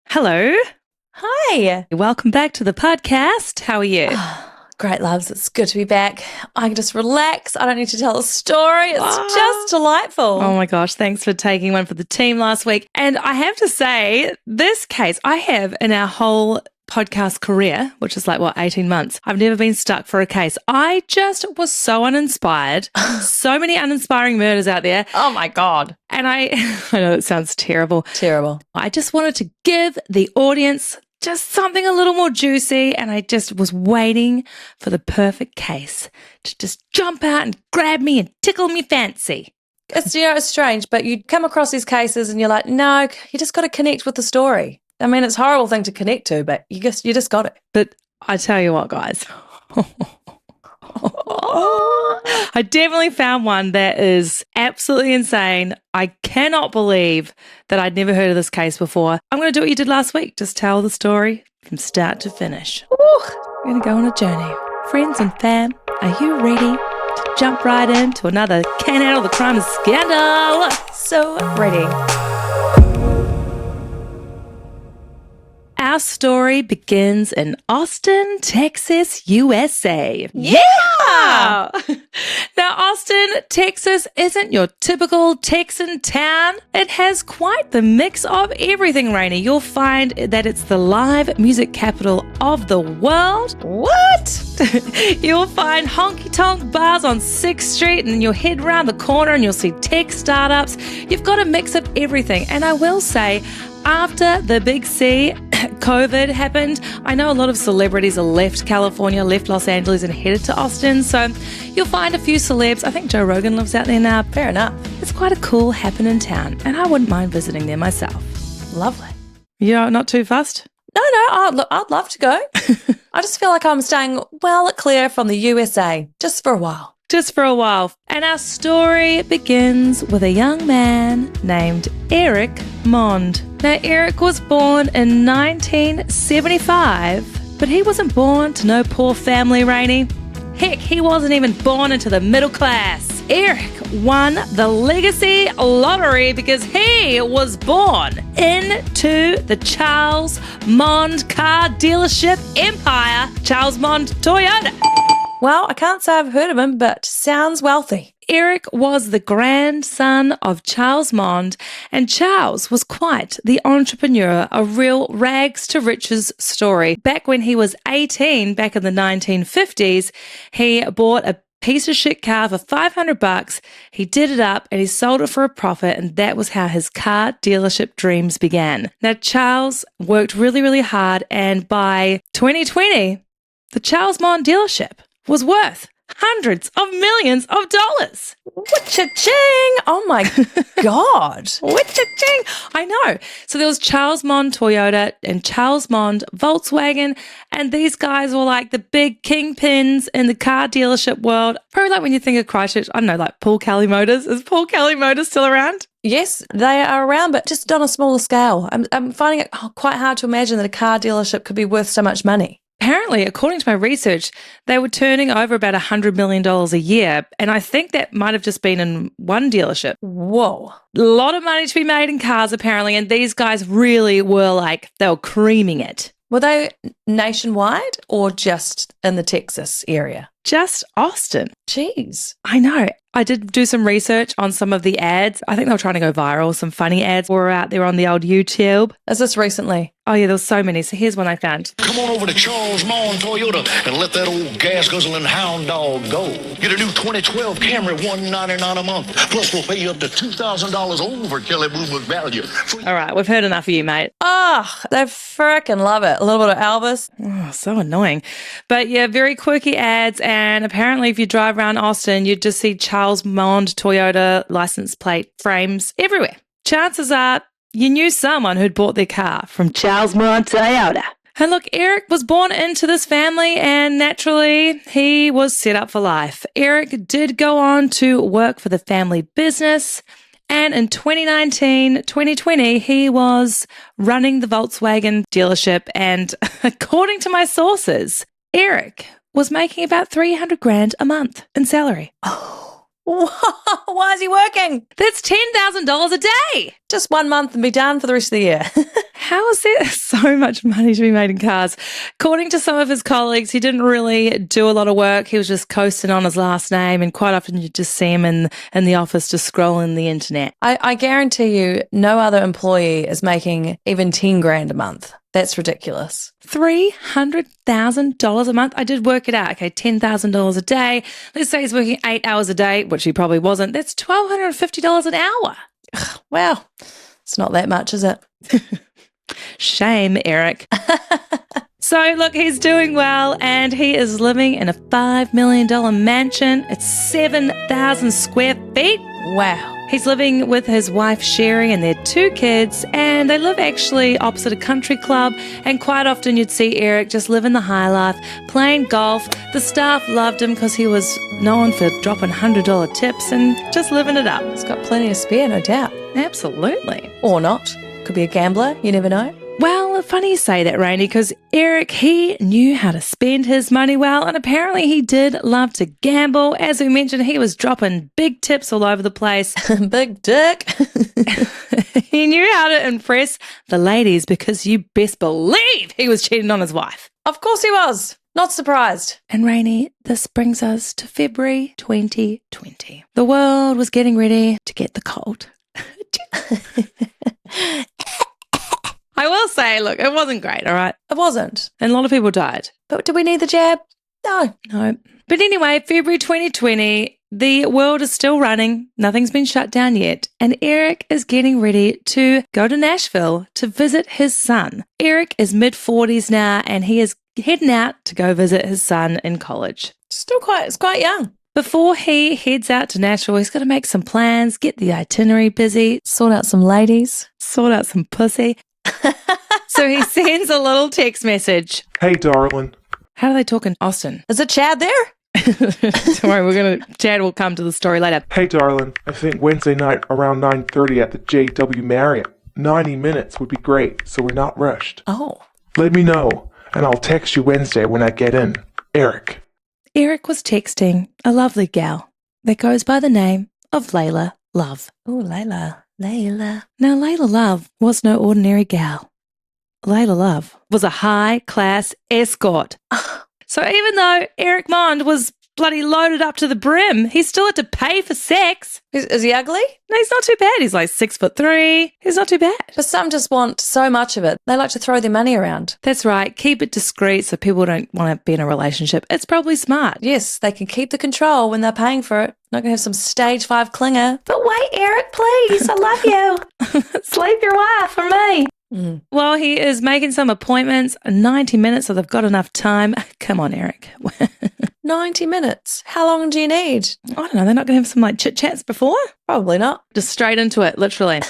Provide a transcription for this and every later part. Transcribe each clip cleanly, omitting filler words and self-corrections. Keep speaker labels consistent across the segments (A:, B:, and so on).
A: Hello.
B: Hi.
A: Welcome back to the podcast. How are you?
B: Great, loves. It's good to be back. I can just relax. I don't need to tell a story. It's just delightful.
A: Oh my gosh, thanks for taking one for the team last week. And I have to say, this case I have in our whole podcast career, which is 18 months, I've never been stuck for a case. I just was so uninspired. So many uninspiring murders out there.
B: Oh my God.
A: And I know it sounds terrible.
B: Terrible.
A: I just wanted to give the audience just something a little more juicy, and I just was waiting for the perfect case to just jump out and grab me and tickle me fancy.
B: It's strange, but you come across these cases and you're like, no, you just got to connect with the story. I mean, it's a horrible thing to connect to, but you just got it.
A: But I tell you what, guys. I definitely found one that is absolutely insane. I cannot believe that I'd never heard of this case before. I'm going to do what you did last week. Just tell the story from start to finish. We're going to go on a journey. Friends and fam, are you ready to jump right into another Can't Handle the Crime and Scandal?
B: So ready.
A: Our story begins in Austin, Texas, USA.
B: Yeah!
A: Now, Austin, Texas isn't your typical Texan town. It has quite the mix of everything, Rainey. You'll find that it's the live music capital of the world.
B: What?
A: You'll find honky-tonk bars on 6th Street, and you'll head around the corner and you'll see tech startups. You've got a mix of everything. And I will say, after the big C, COVID happened, I know a lot of celebrities have left California, left Los Angeles and headed to Austin. So you'll find a few celebs. I think Joe Rogan lives out there now.
B: Fair enough.
A: It's quite a cool happening town, and I wouldn't mind visiting there myself.
B: Lovely.
A: You're not too fussed?
B: No, I'd love to go. I just feel like I'm staying well clear from the USA, just for a while.
A: Just for a while. And our story begins with a young man named Erik Maund. Now, Erik was born in 1975, but he wasn't born to no poor family, Rainey. Heck, he wasn't even born into the middle class. Erik won the legacy lottery because he was born into the Charles Maund car dealership empire, Charles Maund Toyota.
B: Well, I can't say I've heard of him, but sounds wealthy.
A: Erik was the grandson of Charles Maund, and Charles was quite the entrepreneur, a real rags to riches story. Back when he was 18, back in the 1950s, he bought a piece of shit car for $500. He did it up and he sold it for a profit, and that was how his car dealership dreams began. Now, Charles worked really, really hard, and by 2020, the Charles Maund dealership was worth hundreds of millions of dollars.
B: Cha-ching! Oh my God.
A: Cha-ching! I know. So there was Charles Maund Toyota and Charles Maund Volkswagen, and these guys were like the big kingpins in the car dealership world. Probably like when you think of Christchurch, I don't know, like Paul Kelly Motors. Is Paul Kelly Motors still around?
B: Yes, they are around, but just on a smaller scale. I'm finding it quite hard to imagine that a car dealership could be worth so much money.
A: Apparently, according to my research, they were turning over about $100 million a year, and I think that might have just been in one dealership.
B: Whoa.
A: A lot of money to be made in cars, apparently, and these guys really were they were creaming it.
B: Were they nationwide or just in the Texas area?
A: Just Austin.
B: Jeez.
A: I know. I did do some research on some of the ads. I think they were trying to go viral. Some funny ads were out there on the old YouTube.
B: Is this recently?
A: Oh, yeah, there was so many. So here's one I found.
C: Come on over to Charles Maund Toyota and let that old gas-guzzling hound dog go. Get a new 2012 Camry, $199 a month. Plus, we'll pay you up to $2,000 over Kelly Blue Book value.
A: All right, we've heard enough of you, mate.
B: Oh, they frickin' love it. A little bit of Elvis.
A: Oh, so annoying. But yeah, very quirky ads. And apparently if you drive around Austin, you'd just see Charles Maund Toyota license plate frames everywhere. Chances are you knew someone who'd bought their car from Charles Maund Toyota. And look, Erik was born into this family, and naturally he was set up for life. Erik did go on to work for the family business, and in 2019-2020, he was running the Volkswagen dealership, and according to my sources, Erik was making about $300,000 a month in salary.
B: Oh, Why is he working?
A: That's $10,000 a day.
B: Just 1 month and be done for the rest of the year.
A: How is there so much money to be made in cars? According to some of his colleagues, he didn't really do a lot of work. He was just coasting on his last name, and quite often you just see him in the office just scrolling the internet.
B: I guarantee you no other employee is making even 10 grand a month. That's ridiculous.
A: $300,000 a month. I did work it out. Okay, $10,000 a day. Let's say he's working 8 hours a day, which he probably wasn't. That's $1,250 an hour.
B: Wow. It's not that much, is it?
A: Shame, Erik. So, look, he's doing well, and he is living in a $5 million mansion. It's 7,000 square feet.
B: Wow.
A: He's living with his wife, Sherry, and their 2 kids, and they live actually opposite a country club, and quite often you'd see Erik just living the high life, playing golf. The staff loved him because he was known for dropping $100 tips and just living it up.
B: He's got plenty to spare, no doubt.
A: Absolutely.
B: Or not. Could be a gambler. You never know.
A: Well, funny you say that, Rainey, because Erik, he knew how to spend his money well, and apparently he did love to gamble. As we mentioned, he was dropping big tips all over the place.
B: Big dick.
A: He knew how to impress the ladies because you best believe he was cheating on his wife.
B: Of course he was. Not surprised.
A: And Rainey, this brings us to February 2020. The world was getting ready to get the cold. I will say, look, it wasn't great, all right?
B: It wasn't.
A: And a lot of people died.
B: But do we need the jab? No.
A: No. But anyway, February 2020, the world is still running. Nothing's been shut down yet. And Erik is getting ready to go to Nashville to visit his son. Erik is mid-40s now, and he is heading out to go visit his son in college.
B: It's quite young.
A: Before he heads out to Nashville, he's got to make some plans, get the itinerary busy,
B: Sort out some ladies.
A: sort out some pussy. So he sends a little text message.
D: Hey, darling.
A: How do they talk in Austin?
B: Is it Chad there?
A: Don't worry, Chad will come to the story later.
D: Hey, darling. I think Wednesday night around 9:30 at the JW Marriott. 90 minutes would be great, so we're not rushed.
B: Oh.
D: Let me know, and I'll text you Wednesday when I get in. Erik.
A: Erik was texting a lovely gal that goes by the name of Layla Love.
B: Oh, Layla. Layla.
A: Now, Layla Love was no ordinary gal. Layla Love was a high-class escort. So even though Erik Maund was bloody loaded up to the brim, he still had to pay for sex.
B: Is he ugly?
A: No, he's not too bad. He's like 6'3". He's not too bad.
B: But some just want so much of it. They like to throw their money around.
A: That's right. Keep it discreet so people don't want to be in a relationship. It's probably smart.
B: Yes, they can keep the control when they're paying for it. Not going to have some stage 5 clinger. But wait, Erik, please. I love you. Sleep your wife for me.
A: Well, he is making some appointments, 90 minutes, so they've got enough time. Come on, Erik.
B: 90 minutes. How long do you need?
A: I don't know. They're not going to have some like chit-chats before?
B: Probably not.
A: Just straight into it, literally.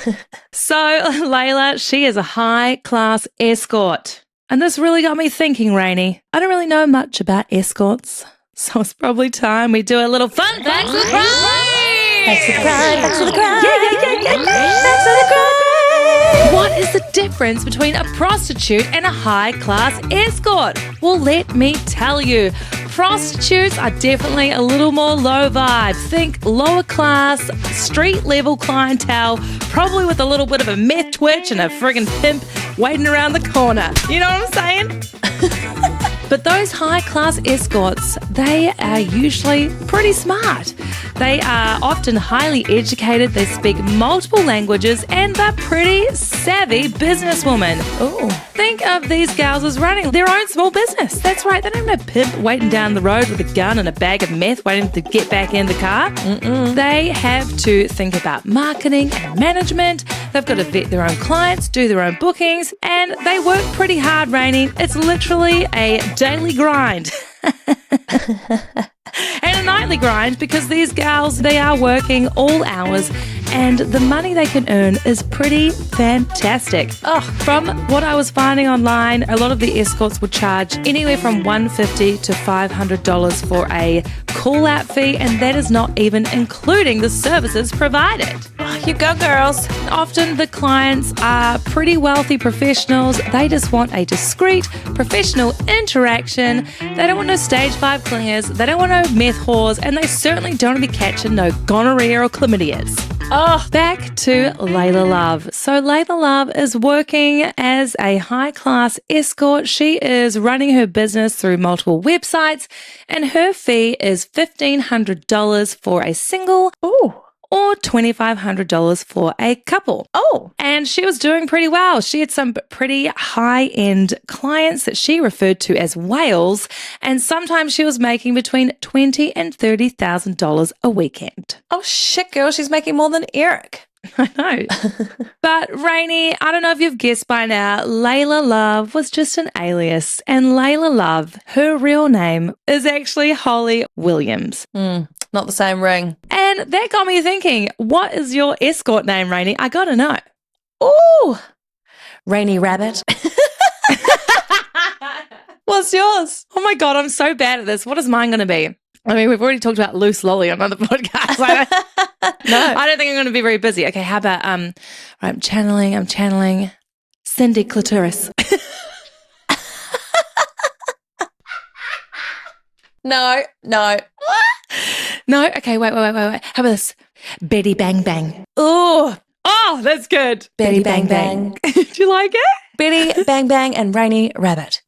A: So Layla, she is a high-class escort. And this really got me thinking, Rainey. I don't really know much about escorts, so it's probably time we do a little fun facts of the crime.
B: Facts of the crime. Facts of the crime.
A: Yeah.
B: Facts of the crime.
A: What is the difference between a prostitute and a high-class escort? Well, let me tell you. Prostitutes are definitely a little more low vibe. Think lower class, street level clientele, probably with a little bit of a meth twitch and a friggin' pimp waiting around the corner. You know what I'm saying? But those high-class escorts, they are usually pretty smart. They are often highly educated, they speak multiple languages, and they're pretty savvy businesswomen.
B: Ooh.
A: Think of these gals as running their own small business. That's right, they don't have a pimp waiting down the road with a gun and a bag of meth waiting to get back in the car. They have to think about marketing and management. They've got to vet their own clients, do their own bookings, and they work pretty hard, Rainey. It's literally a daily grind. And a nightly grind, because these gals, they are working all hours and the money they can earn is pretty fantastic. From what I was finding online, a lot of the escorts would charge anywhere from $150 to $500 for a call-out fee, and that is not even including the services provided.
B: You go, girls.
A: Often the clients are pretty wealthy professionals. They just want a discreet, professional interaction. They don't want no stage 5 clingers. They don't want no meth whores, and they certainly don't want to be catching no gonorrhea or chlamydias.
B: Oh,
A: Back to Layla Love. So Layla Love is working as a high-class escort. She is running her business through multiple websites, and her fee is $1,500 for a single or $2,500 for a couple. And she was doing pretty well. She had some pretty high-end clients that she referred to as whales, and sometimes she was making between $20,000 and $30,000 a weekend.
B: Oh, shit, girl. She's making more than Erik.
A: I know. But Rainey, I don't know if you've guessed by now, Layla Love was just an alias. And Layla Love, her real name is actually Holly Williams.
B: Not the same ring.
A: And that got me thinking, what is your escort name, Rainey? I gotta know.
B: Ooh. Rainy Rabbit. What's yours?
A: Oh my God, I'm so bad at this. What is mine gonna be? I mean, we've already talked about loose lolly on other podcasts. I don't think I'm going to be very busy. Okay, how about I'm channeling Cindy Clitoris.
B: No.
A: No? Okay, wait. How about this? Betty Bang Bang. Oh, that's good.
B: Betty Bang Bang.
A: Do you like it?
B: Betty Bang Bang and Rainy Rabbit.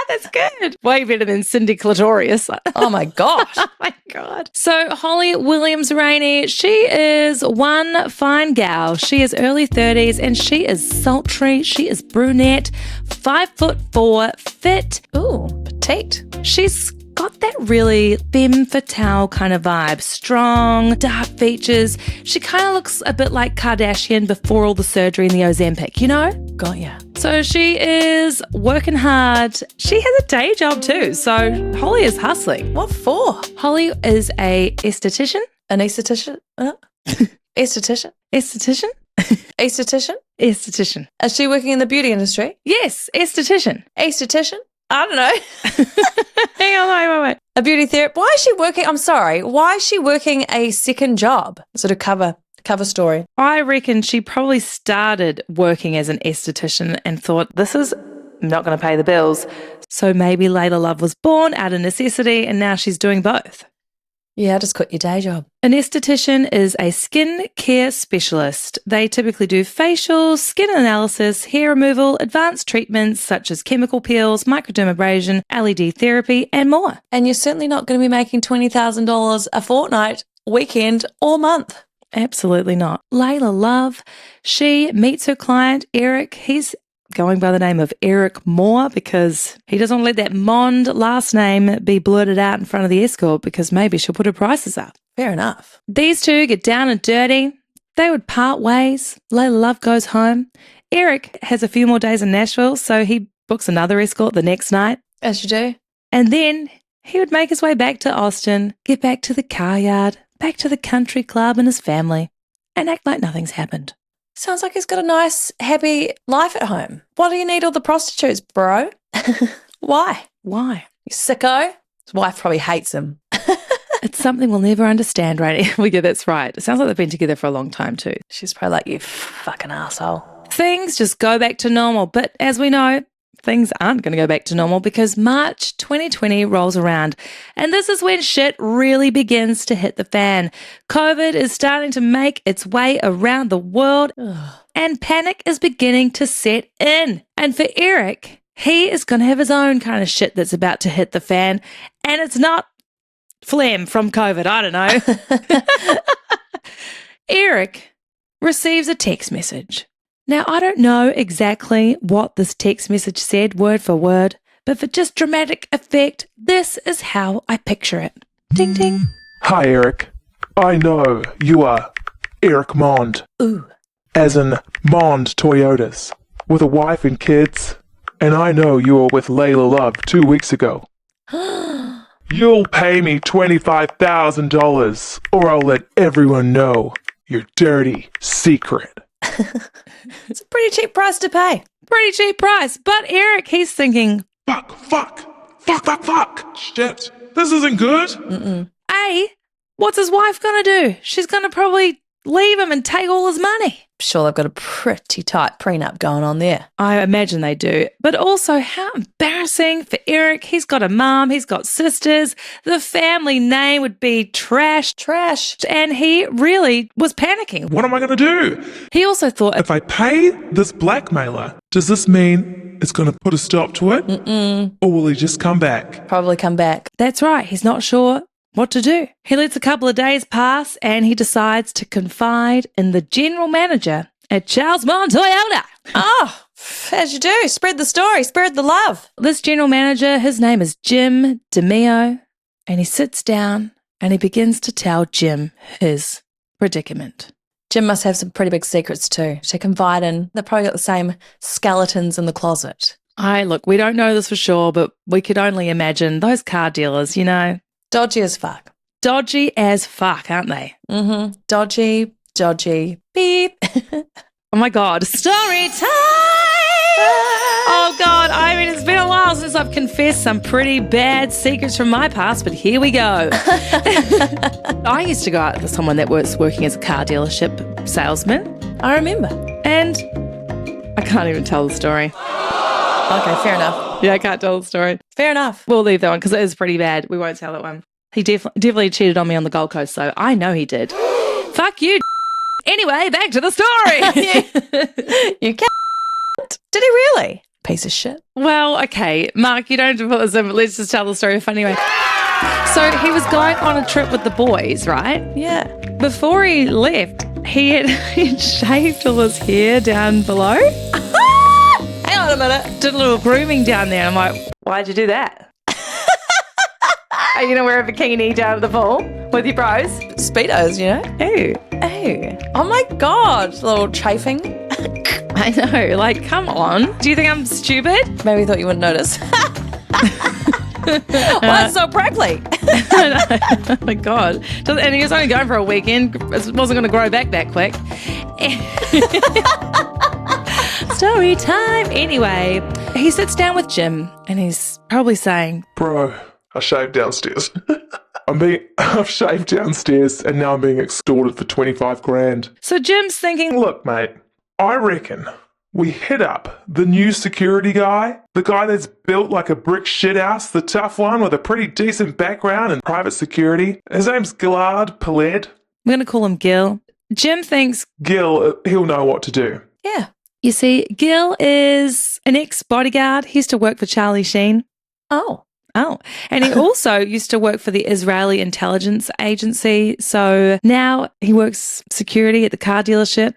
A: That's good. Way better than Cindy Clitoris.
B: Oh my gosh.
A: Oh my God. So Holly Williams Rainey, she is one fine gal. She is early 30s and she is sultry. She is brunette, 5'4", fit.
B: Ooh, petite.
A: She's got that really femme fatale kind of vibe. Strong, dark features. She kind of looks a bit like Kardashian before all the surgery and the Ozempic, you know?
B: Got ya.
A: So she is working hard. She has a day job too. So Holly is hustling.
B: What for?
A: Holly is a esthetician.
B: An esthetician? Esthetician?
A: Esthetician?
B: Esthetician?
A: Esthetician.
B: Is she working in the beauty industry?
A: Yes, esthetician.
B: Esthetician? I don't know.
A: Hang on, wait.
B: A beauty therapist. Why is she working? I'm sorry. Why is she working a second job? Sort of cover story.
A: I reckon she probably started working as an esthetician and thought, this is not going to pay the bills. So maybe Layla Love was born out of necessity and now she's doing both.
B: Yeah, just quit your day job.
A: An esthetician is a skin care specialist. They typically do facials, skin analysis, hair removal, advanced treatments such as chemical peels, microdermabrasion, LED therapy, and more.
B: And you're certainly not going to be making $20,000 a fortnight, weekend, or month.
A: Absolutely not. Layla Love, she meets her client, Erik. He's going by the name of Erik Maund because he doesn't want to let that Maund last name be blurted out in front of the escort because maybe she'll put her prices up.
B: Fair enough.
A: These two get down and dirty. They would part ways. Layla Love goes home. Erik has a few more days in Nashville, so he books another escort the next night.
B: As you do.
A: And then he would make his way back to Austin, get back to the car yard, back to the country club and his family, and act like nothing's happened.
B: Sounds like he's got a nice, happy life at home. Why do you need all the prostitutes, bro? Why?
A: Why?
B: You sicko? His wife probably hates him.
A: It's something we'll never understand, Rainey. Yeah, that's right. It sounds like they've been together for a long time too.
B: She's probably like, you fucking asshole.
A: Things just go back to normal. But as we know, things aren't going to go back to normal because March 2020 rolls around. And this is when shit really begins to hit the fan. COVID is starting to make its way around the world and panic is beginning to set in. And for Erik, he is going to have his own kind of shit that's about to hit the fan. And it's not phlegm from COVID. I don't know. Erik receives a text message. Now, I don't know exactly what this text message said word for word, but for just dramatic effect, this is how I picture it. Ding, ding.
D: Hi, Erik. I know you are Erik Maund.
B: Ooh.
D: As in Maund Toyotas, with a wife and kids. And I know you were with Layla Love 2 weeks ago. You'll pay me $25,000, or I'll let everyone know your dirty secret.
B: It's a pretty cheap price to pay.
A: Pretty cheap price. But Erik, he's thinking,
D: Fuck. Shit. This isn't good.
A: A, what's his wife going to do? She's going to probably leave him and take all his money.
B: Sure, they've got a pretty tight prenup going on there.
A: I imagine they do. But also, how embarrassing for Erik. He's got a mum, he's got sisters. The family name would be trashed.
B: Trash.
A: And he really was panicking.
D: What am I going to do?
A: He also thought,
D: If I pay this blackmailer, does this mean it's going to put a stop to it? Or will he just come back?
B: Probably come back.
A: that's right, he's not sure what to do. He lets a couple of days pass and he decides to confide in the general manager at Charles Maund Toyota.
B: Oh, as you do. Spread the story. Spread the love.
A: This general manager, his name is Jim DeMeo, and he sits down and he begins to tell Jim his predicament.
B: Jim must have some pretty big secrets too to confide in. They've probably got the same skeletons in the closet.
A: Look, we don't know this for sure, but we could only imagine those car dealers,
B: Dodgy as fuck.
A: dodgy as fuck, aren't they?
B: Mm-hmm. Dodgy. Beep.
A: Oh my God, story time! Oh God, I mean, it's been a while since I've confessed some pretty bad secrets from my past, but here we go. I used to go out with someone that was working as a car dealership salesman,
B: I remember.
A: and I can't even tell the story.
B: Okay, fair enough.
A: Yeah, I can't tell the story.
B: Fair enough.
A: We'll leave that one because it is pretty bad. We won't tell that one. He definitely cheated on me on the Gold Coast, so I know he did. Fuck you. Anyway, back to the story.
B: You can't. Did he really? Piece of shit.
A: Well, okay, Mark, you don't have to put this in, but let's just tell the story a funny way. So he was going on a trip with the boys, right?
B: Yeah.
A: Before he left, he'd shaved all his hair down below.
B: Hang on a minute.
A: Did a little grooming down there. I'm like, why'd you do that? Are you going to wear a bikini down at the pool with your bros?
B: Speedos,
A: Ew.
B: Ew. Oh my God. A little chafing.
A: I know, like, come on. Do you think I'm stupid?
B: Maybe thought you wouldn't notice. Why is it so prickly?
A: Oh my God. And he was only going for a weekend. It wasn't going to grow back that quick. Story time. Anyway, he sits down with Jim and he's probably saying,
D: Bro, I shaved downstairs. I've shaved downstairs and now I'm being extorted for 25 grand.
A: so Jim's thinking,
D: Look, mate, I reckon we hit up the new security guy, the guy that's built like a brick shithouse, the tough one with a pretty decent background in private security. His name's Gillard Paled.
A: I'm going to call him Gil. Jim thinks,
D: Gil, he'll know what to do.
B: Yeah.
A: you see, Gil is an ex-bodyguard. He used to work for Charlie Sheen.
B: Oh.
A: And he also used to work for the Israeli intelligence agency. So now he works security at the car dealership.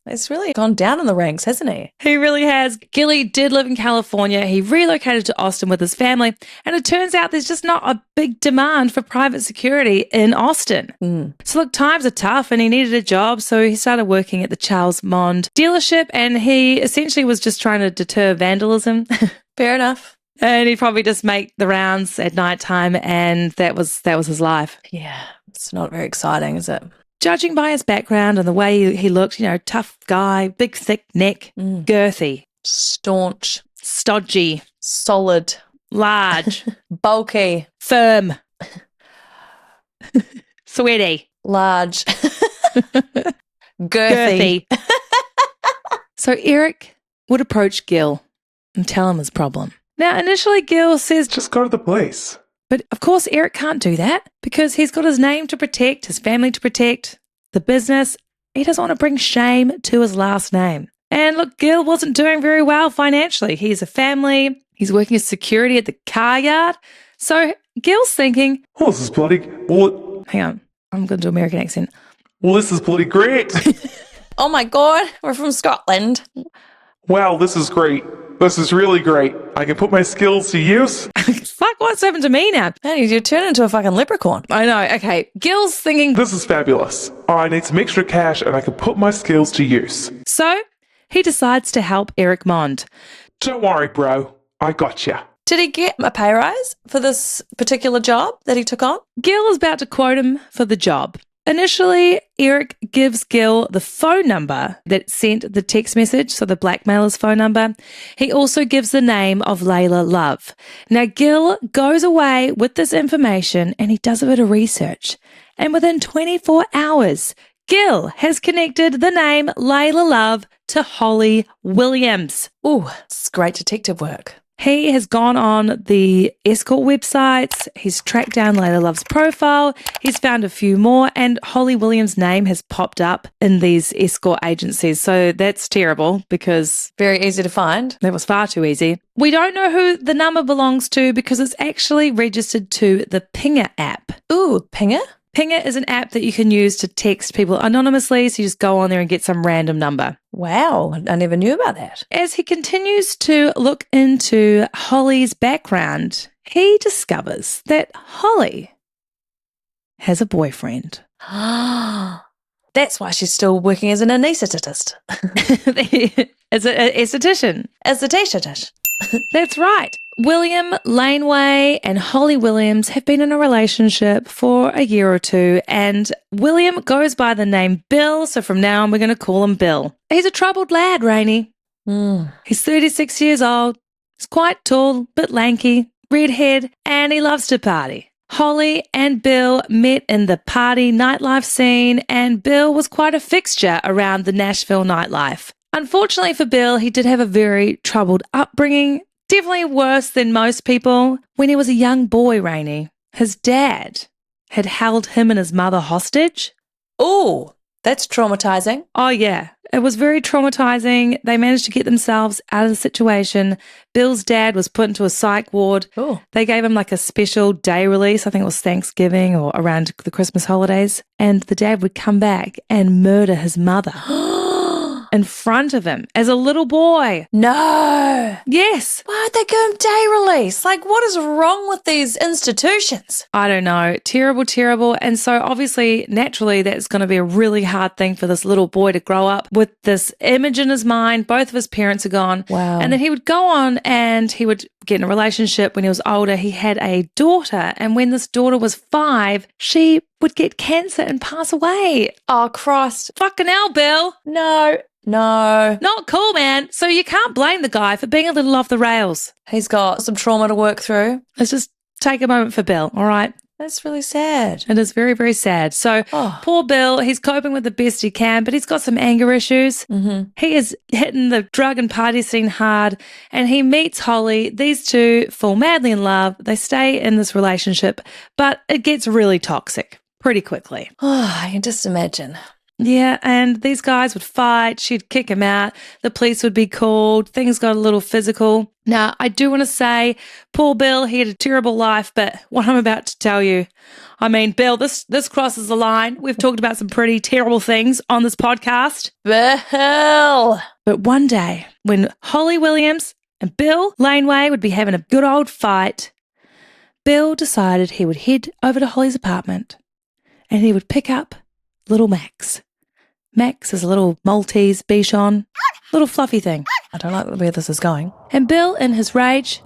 B: It's really gone down in the ranks, hasn't he?
A: He really has. Gilly did live in California. He relocated to Austin with his family. And it turns out there's just not a big demand for private security in Austin. So look, times are tough and he needed a job. So he started working at the Charles Maund dealership and he essentially was just trying to deter vandalism.
B: Fair enough.
A: And he'd probably just make the rounds at nighttime and that was his life.
B: Yeah. It's not very exciting, is it?
A: Judging by his background and the way he looked, tough guy, big thick neck, girthy,
B: Staunch.
A: stodgy,
B: Solid.
A: large,
B: Bulky.
A: firm, sweaty,
B: Large.
A: girthy.
B: Girthy.
A: So Erik would approach Gil and tell him his problem. Now, initially, Gil says,
D: Just go to the police.
A: but of course, Erik can't do that because he's got his name to protect, his family to protect, the business. He doesn't want to bring shame to his last name. And look, Gil wasn't doing very well financially. He has a family. He's working as security at the car yard. So Gil's thinking,
D: Well, this is bloody...
A: hang on, I'm going to do American accent.
D: Well, this is bloody great.
B: Oh my God. We're from Scotland.
D: Wow, this is great. This is really great. I can put my skills to use.
A: Fuck, what's happened to me now?
B: Hey, you turn into a fucking leprechaun.
A: I know, okay. Gil's thinking,
D: This is fabulous. I need some extra cash and I can put my skills to use.
A: so he decides to help Erik Maund.
D: Don't worry, bro. I gotcha.
B: Did he get a pay rise for this particular job that he took on?
A: Gil is about to quote him for the job. Initially, Erik gives Gil the phone number that sent the text message, so the blackmailer's phone number. He also gives the name of Layla Love. Now, Gil goes away with this information and he does a bit of research. And within 24 hours, Gil has connected the name Layla Love to Holly Williams.
B: Ooh, it's great detective work.
A: He has gone on the Escort websites. He's tracked down Layla Love's profile. He's found a few more, and Holly Williams' name has popped up in these Escort agencies. So that's terrible because
B: Very easy to find.
A: that was far too easy. We don't know who the number belongs to because it's actually registered to the Pinger app.
B: Ooh, Pinger?
A: Pinger is an app that you can use to text people anonymously. So you just go on there and get some random number.
B: Wow, I never knew about that.
A: As he continues to look into Holly's background, he discovers that Holly has a boyfriend.
B: That's why she's still working as an anaesthetist.
A: As an esthetician.
B: As a t-shirt.
A: That's right. William Laneway and Holly Williams have been in a relationship for a year or two, and William goes by the name Bill, so from now on we're going to call him Bill. He's a troubled lad, Rainey. He's 36 years old. He's quite tall, but lanky, redhead, and he loves to party. Holly and Bill met in the party nightlife scene, and Bill was quite a fixture around the Nashville nightlife. Unfortunately for Bill, he did have a very troubled upbringing, definitely worse than most people. When he was a young boy, Rainey, his dad had held him and his mother hostage.
B: Ooh, that's traumatizing.
A: Oh, yeah. It was very traumatizing. They managed to get themselves out of the situation. Bill's dad was put into a psych ward.
B: Ooh.
A: They gave him like a special day release. I think it was Thanksgiving or around the Christmas holidays. And the dad would come back and murder his mother in front of him as a little boy.
B: No.
A: Yes.
B: Why'd they give him day release? Like, what is wrong with these institutions?
A: I don't know. Terrible, terrible. And so obviously, naturally, that's going to be a really hard thing for this little boy to grow up with this image in his mind. Both of his parents are gone.
B: Wow.
A: And then he would go on and he would get in a relationship when he was older. He had a daughter. And when this daughter was 5, she would get cancer and pass away.
B: Oh, Christ.
A: Fucking hell, Bill.
B: No.
A: Not cool, man. So you can't blame the guy for being a little off the rails.
B: He's got some trauma to work through.
A: Let's just take a moment for Bill, all right?
B: That's really sad.
A: It is very, very sad. So poor Bill, he's coping with the best he can, but he's got some anger issues.
B: Mm-hmm.
A: He is hitting the drug and party scene hard, and he meets Holly. These two fall madly in love. They stay in this relationship, but it gets really toxic pretty quickly.
B: Oh, I can just imagine.
A: Yeah, and these guys would fight. She'd kick him out. The police would be called. Things got a little physical. Now, I do want to say, poor Bill, he had a terrible life, but what I'm about to tell you, I mean, Bill, this crosses the line. We've talked about some pretty terrible things on this podcast.
B: Bill!
A: But one day, when Holly Williams and Bill Laneway would be having a good old fight, Bill decided he would head over to Holly's apartment and he would pick up little Max. Max is a little Maltese Bichon, little fluffy thing.
B: I don't like where this is going.
A: And Bill, in his rage,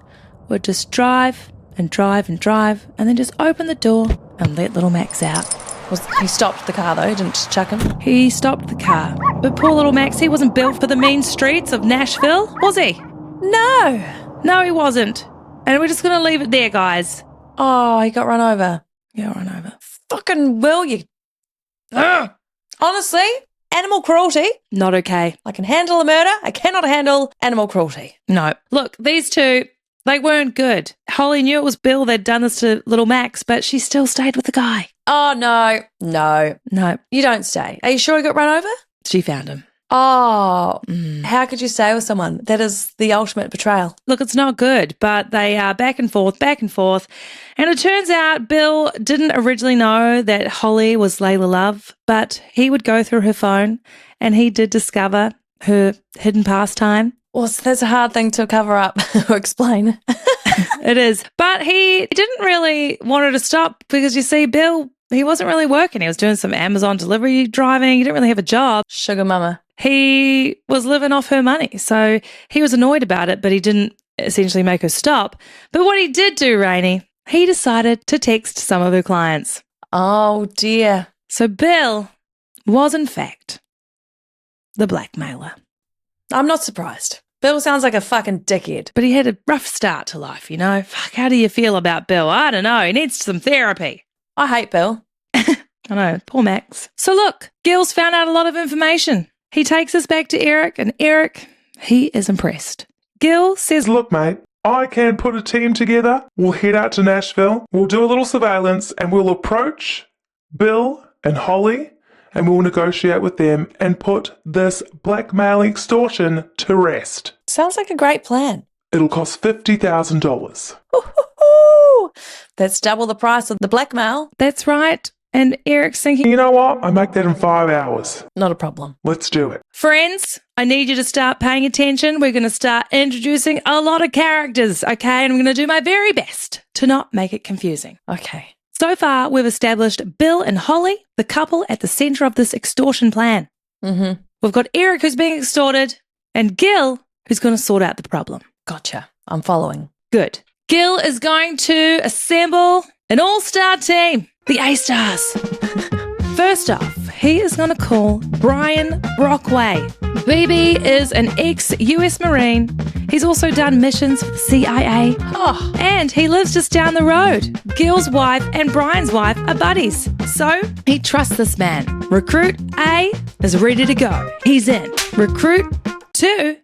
A: would just drive and drive and drive and then just open the door and let little Max out.
B: He stopped the car, though. He didn't just chuck him.
A: He stopped the car. But poor little Max, he wasn't built for the mean streets of Nashville, was he?
B: No.
A: No, he wasn't. And we're just going to leave it there, guys.
B: Oh, he got run over.
A: Yeah, run over.
B: Fucking Will, you... Ugh. Honestly, animal cruelty.
A: Not okay.
B: I can handle a murder. I cannot handle animal cruelty.
A: No. Look, these two, they weren't good. Holly knew it was Bill that'd done this to little Max, but she still stayed with the guy.
B: Oh, no. No.
A: No.
B: You don't stay. Are you sure he got run over?
A: She found him.
B: Oh, How could you stay with someone? That is the ultimate betrayal.
A: Look, it's not good, but they are back and forth. And it turns out Bill didn't originally know that Holly was Layla Love, but he would go through her phone and he did discover her hidden pastime.
B: Well, that's a hard thing to cover up or explain.
A: It is. But he didn't really want her to stop because, you see, Bill, he wasn't really working. He was doing some Amazon delivery driving. He didn't really have a job.
B: Sugar mama.
A: He was living off her money. So he was annoyed about it, but he didn't essentially make her stop. But what he did do, Rainey, he decided to text some of her clients.
B: Oh, dear.
A: So Bill was, in fact, the blackmailer.
B: I'm not surprised. Bill sounds like a fucking dickhead.
A: But he had a rough start to life, you know. Fuck, how do you feel about Bill? I don't know. He needs some therapy.
B: I hate Bill.
A: I know, poor Max. So look, Gil's found out a lot of information. He takes us back to Erik, and Erik, he is impressed. Gil says,
D: Look, mate, I can put a team together. We'll head out to Nashville. We'll do a little surveillance and we'll approach Bill and Holly and we'll negotiate with them and put this blackmail extortion to rest.
B: Sounds like a great plan.
D: It'll cost $50,000.
B: Ooh, that's double the price of the blackmail.
A: that's right. And Erik's thinking,
D: You know what? I make that in 5 hours.
B: Not a problem.
D: Let's do it.
A: friends, I need you to start paying attention. We're going to start introducing a lot of characters, okay? And I'm going to do my very best to not make it confusing.
B: Okay.
A: So far, we've established Bill and Holly, the couple at the centre of this extortion plan.
B: Mm-hmm.
A: We've got Erik, who's being extorted, and Gil, who's going to sort out the problem.
B: Gotcha. I'm following.
A: Good. Gil is going to assemble an all-star team, the A-Stars. First off, he is going to call Brian Brockway. BB is an ex-US Marine. He's also done missions for the CIA.
B: Oh,
A: And he lives just down the road. Gil's wife and Brian's wife are buddies. So he trusts this man. Recruit A is ready to go. He's in. Recruit 2,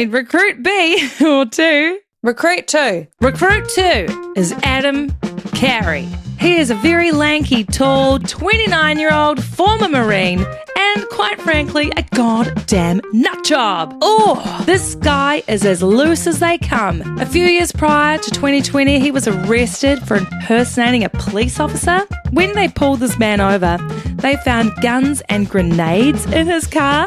A: recruit B or 2.
B: recruit 2.
A: Recruit 2 is Adam Carey. He is a very lanky, tall, 29-year-old former Marine and, quite frankly, a goddamn nutjob. Oh, this guy is as loose as they come. A few years prior to 2020, he was arrested for impersonating a police officer. When they pulled this man over, they found guns and grenades in his car.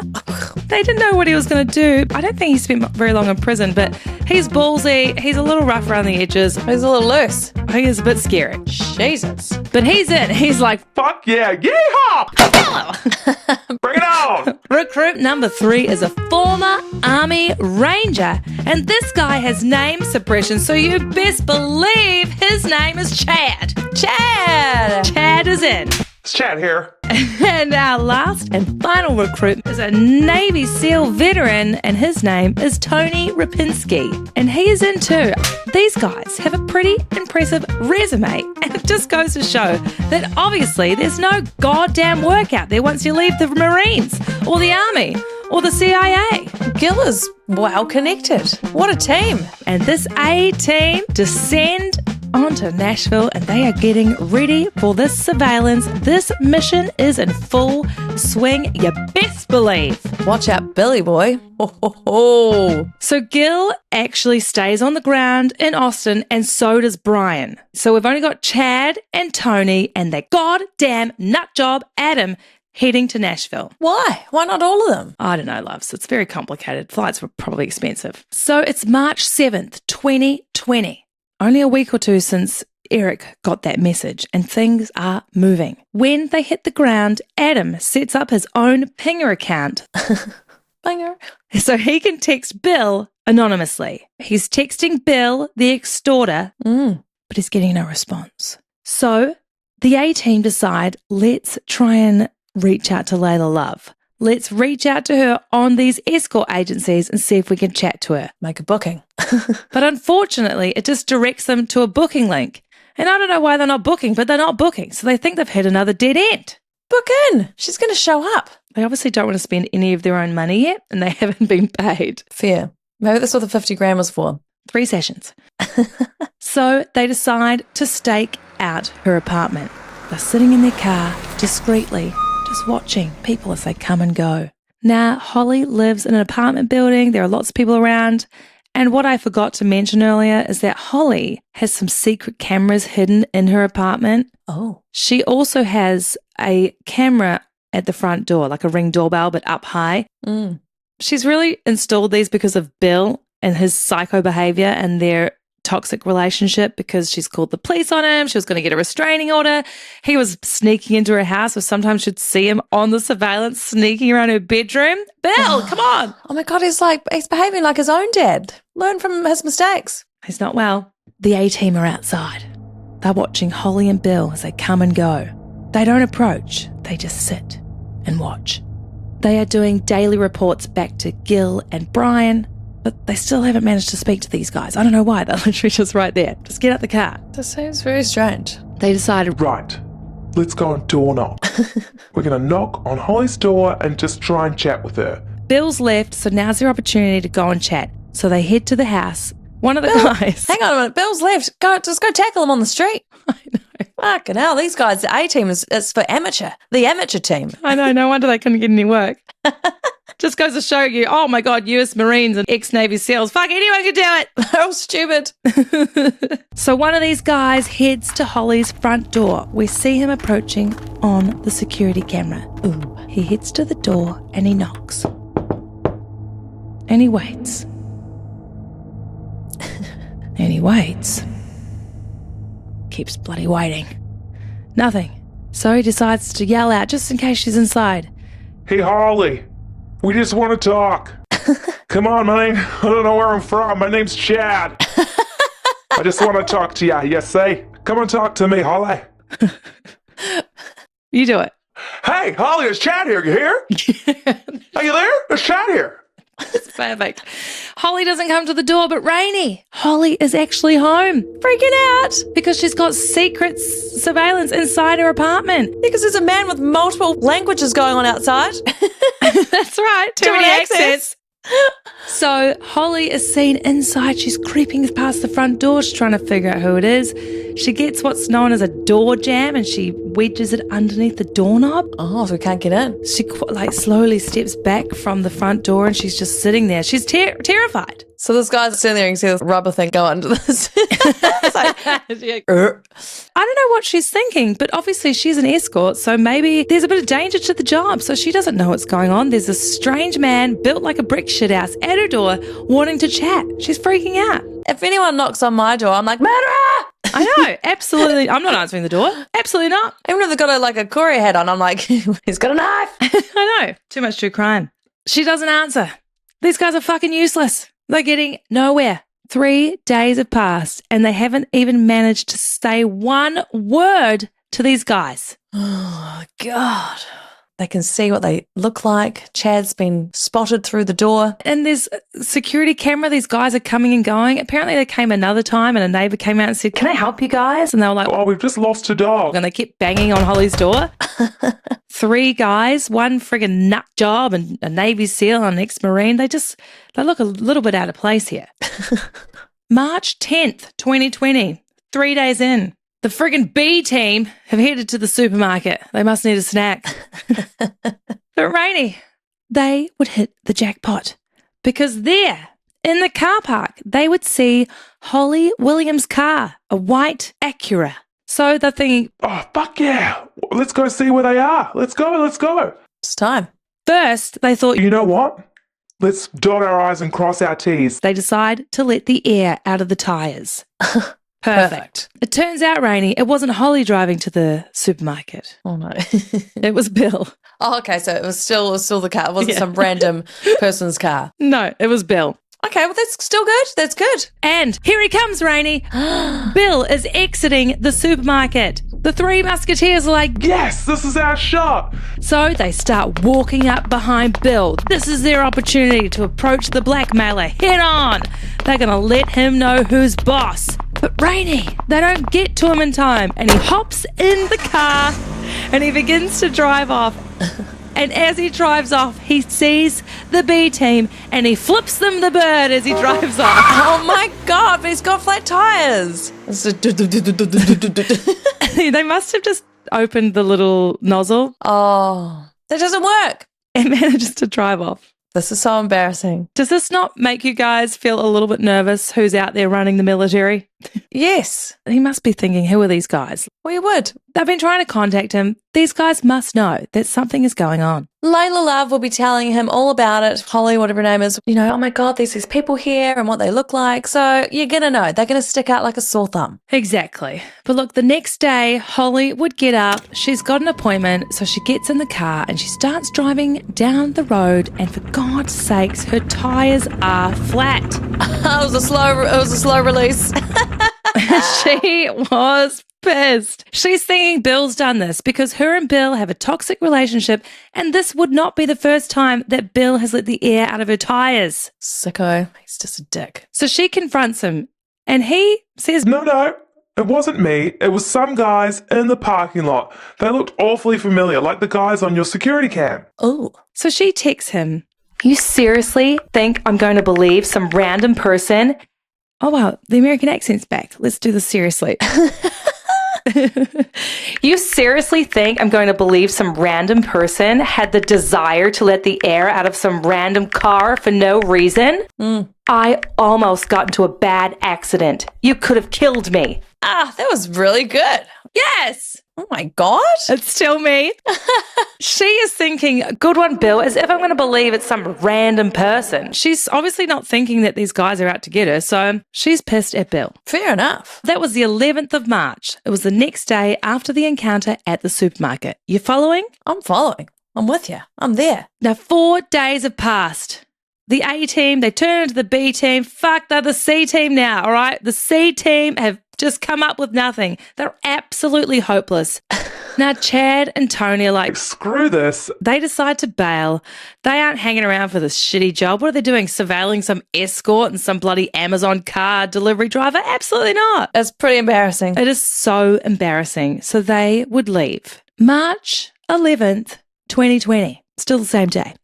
A: They didn't know what he was going to do. I don't think he spent very long in prison, but he's ballsy. He's a little rough around the edges.
B: He's a little loose.
A: He is a bit scary.
B: Jesus.
A: But he's in. He's like,
D: Fuck yeah, yeehaw! Bring it on!
A: recruit number 3 is a former Army Ranger. And this guy has name suppression, so you best believe his name is Chad.
B: Chad!
A: Chad is in.
D: It's Chad here.
A: And our last and final recruit is a Navy SEAL veteran, and his name is Tony Rapinski. And he is in too. These guys have a pretty impressive resume, and it just goes to show that obviously there's no goddamn work out there once you leave the Marines or the Army or the CIA.
B: Gil is well connected. What a team.
A: And this A team descend onto Nashville, and they are getting ready for this surveillance. This mission is in full swing, you best believe.
B: Watch out, Billy boy. Ho, ho, ho.
A: So Gil actually stays on the ground in Austin, and so does Brian. So we've only got Chad and Tony and that goddamn nutjob Adam heading to Nashville.
B: Why? Why not all of them?
A: I don't know, loves. It's very complicated. Flights were probably expensive. So it's March 7th, 2020. Only a week or two since Erik got that message, and things are moving. When they hit the ground, Adam sets up his own Pinger account
B: Banger.
A: so he can text Bill anonymously. He's texting Bill, the extorter, but he's getting no response. So the A-team decide, let's try and reach out to Layla Love. Let's reach out to her on these escort agencies and see if we can chat to her.
B: Make a booking.
A: But unfortunately, it just directs them to a booking link. And I don't know why they're not booking, but they're not booking. So they think they've hit another dead end.
B: Book in. She's going to show up.
A: They obviously don't want to spend any of their own money yet, and they haven't been paid.
B: Fair. Maybe that's what the 50 grand was for.
A: 3 sessions. So they decide to stake out her apartment. They're sitting in their car discreetly, just watching people as they come and go. Now, Holly lives in an apartment building. There are lots of people around. And what I forgot to mention earlier is that Holly has some secret cameras hidden in her apartment.
B: Oh.
A: She also has a camera at the front door, like a Ring doorbell, but up high. She's really installed these because of Bill and his psycho behavior and their toxic relationship, because she's called the police on him. She was going to get a restraining order. He was sneaking into her house, so sometimes she'd see him on the surveillance sneaking around her bedroom. Bill, come on.
B: Oh my God, he's behaving like his own dad. Learn from his mistakes.
A: He's not well. The A-team are outside. They're watching Holly and Bill as they come and go. They don't approach, they just sit and watch. They are doing daily reports back to Gil and Brian, but they still haven't managed to speak to these guys. I don't know why. They're literally just right there. Just get out the car.
B: That seems very strange.
A: They decided,
D: Right. Let's go and door knock. We're going to knock on Holly's door and just try and chat with her.
A: Bill's left, so now's their opportunity to go and chat. So they head to the house. One of the guys...
B: Hang on a minute. Bill's left. Just go tackle him on the street.
A: I know.
B: Fucking hell. These guys, the A team is for amateur. The amateur team.
A: I know. No wonder they couldn't get any work. Just goes to show you, oh my God, US Marines and ex-Navy SEALs. Fuck, anyone can do it.
B: They're all stupid.
A: So one of these guys heads to Holly's front door. We see him approaching on the security camera. Ooh. He heads to the door and he knocks. And he waits. And he waits. Keeps bloody waiting. Nothing. So he decides to yell out just in case she's inside.
D: Hey, Holly. We just want to talk. Come on, man. I don't know where I'm from. My name's Chad. I just want to talk to you. You say? Come and talk to me, Holly.
A: You do it.
D: Hey, Holly, it's Chad here. You here? Are you there? It's Chad here.
A: It's perfect. Holly doesn't come to the door, but Rainey. Holly is actually home, freaking out because she's got secret surveillance inside her apartment.
B: Because there's a man with multiple languages going on outside.
A: That's right. Too many accents. So Holly is seen inside. She's creeping past the front door. She's trying to figure out who it is. She gets what's known as a door jam and she wedges it underneath the doorknob.
B: Oh, so we can't get in.
A: She slowly steps back from the front door and she's just sitting there. She's terrified.
B: So this guy's sitting there and you can see this rubber thing go under this. It's like,
A: I don't know what she's thinking, but obviously she's an escort, so maybe there's a bit of danger to the job, so she doesn't know what's going on. There's a strange man built like a brick shithouse at her door wanting to chat. She's freaking out.
B: If anyone knocks on my door, I'm like, murderer!
A: I know, absolutely. I'm not answering the door. Absolutely not.
B: Even if they've got a courier hat on, I'm like, he's got a knife.
A: I know. Too much true crime. She doesn't answer. These guys are fucking useless. They're getting nowhere. 3 days have passed and they haven't even managed to say one word to these guys.
B: Oh, God. They can see what they look like. Chad's been spotted through the door.
A: And there's a security camera. These guys are coming and going. Apparently they came another time and a neighbour came out and said, can I help you guys? And they were like,
D: Oh, we've just lost a dog.
A: and they kept banging on Holly's door. 3 guys, one friggin' nut job and a Navy SEAL and an ex-Marine. They look a little bit out of place here. March 10th, 2020, 3 days in. The friggin' B team have headed to the supermarket. They must need a snack. But Rainey, they would hit the jackpot because there, in the car park, they would see Holly Williams' car, a white Acura. So they're thinking,
D: Oh, fuck yeah. Let's go see where they are. Let's go.
B: It's time.
A: first they thought,
D: You know what? Let's dot our I's and cross our T's.
A: they decide to let the air out of the tyres. Perfect. It turns out, Rainey, it wasn't Holly driving to the supermarket.
B: Oh, no.
A: It was Bill.
B: Oh, okay. So it was still the car. It wasn't some random person's car.
A: No, it was Bill.
B: Okay, well, that's still good. That's good.
A: And here he comes, Rainey. Bill is exiting the supermarket. The 3 musketeers are like,
D: Yes, this is our shot.
A: so they start walking up behind Bill. This is their opportunity to approach the blackmailer head on. They're going to let him know who's boss. But Rainey, they don't get to him in time. And he hops in the car and he begins to drive off. And as he drives off, he sees the B team and he flips them the bird as he drives off.
B: Oh, my God. But he's got flat tires.
A: They must have just opened the little nozzle
B: Oh, that doesn't work.
A: and manages to drive off.
B: This is so embarrassing.
A: Does this not make you guys feel a little bit nervous who's out there running the military?
B: Yes.
A: He must be thinking, who are these guys?
B: Well, you would.
A: They've been trying to contact him. These guys must know that something is going on.
B: Layla Love will be telling him all about it. Holly, whatever her name is, oh my God, there's these people here and what they look like. So you're going to know. They're going to stick out like a sore thumb.
A: Exactly. But look, the next day, Holly would get up. She's got an appointment, so she gets in the car and she starts driving down the road. And for God's sakes, her tyres are flat.
B: It was a slow release.
A: She was pissed. She's thinking Bill's done this because her and Bill have a toxic relationship, and this would not be the first time that Bill has let the air out of her tires.
B: Sicko. He's just a dick.
A: So she confronts him, and he says,
D: No, it wasn't me. It was some guys in the parking lot. They looked awfully familiar, like the guys on your security cam.
B: Oh.
A: So she texts him, "You seriously think I'm going to believe some random person?" Oh, wow, the American accent's back. Let's do this seriously. "You seriously think I'm going to believe some random person had the desire to let the air out of some random car for no reason? I almost got into a bad accident. You could have killed me."
B: Ah, that was really good.
A: Yes!
B: Oh my God.
A: It's still me. She is thinking, good one, Bill, as if I'm going to believe it's some random person. She's obviously not thinking that these guys are out to get her, so she's pissed at Bill.
B: Fair enough.
A: That was the 11th of March. It was the next day after the encounter at the supermarket. You following?
B: I'm following. I'm with you. I'm there.
A: Now, 4 days have passed. The A team, they turn into the B team. Fuck, they're the C team now, all right? The C team have just come up with nothing. They're absolutely hopeless. Now, Chad and Tony are like,
D: Screw this.
A: they decide to bail. They aren't hanging around for this shitty job. What are they doing? Surveilling some Escort and some bloody Amazon car delivery driver? Absolutely not.
B: It's pretty embarrassing.
A: It is so embarrassing. So they would leave. March 11th, 2020. Still the same day.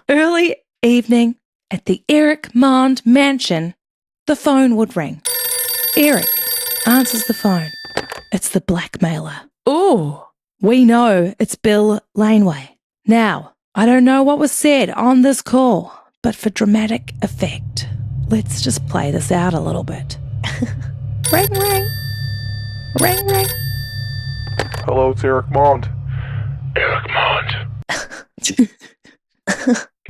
A: Early evening at the Erik Maund mansion, the phone would ring. Erik answers the phone. It's the blackmailer.
B: Ooh.
A: We know it's Bill Laneway. Now, I don't know what was said on this call, but for dramatic effect, let's just play this out a little bit. Ring, ring. Ring, ring.
D: Hello, it's Erik Maund.
C: Erik Maund,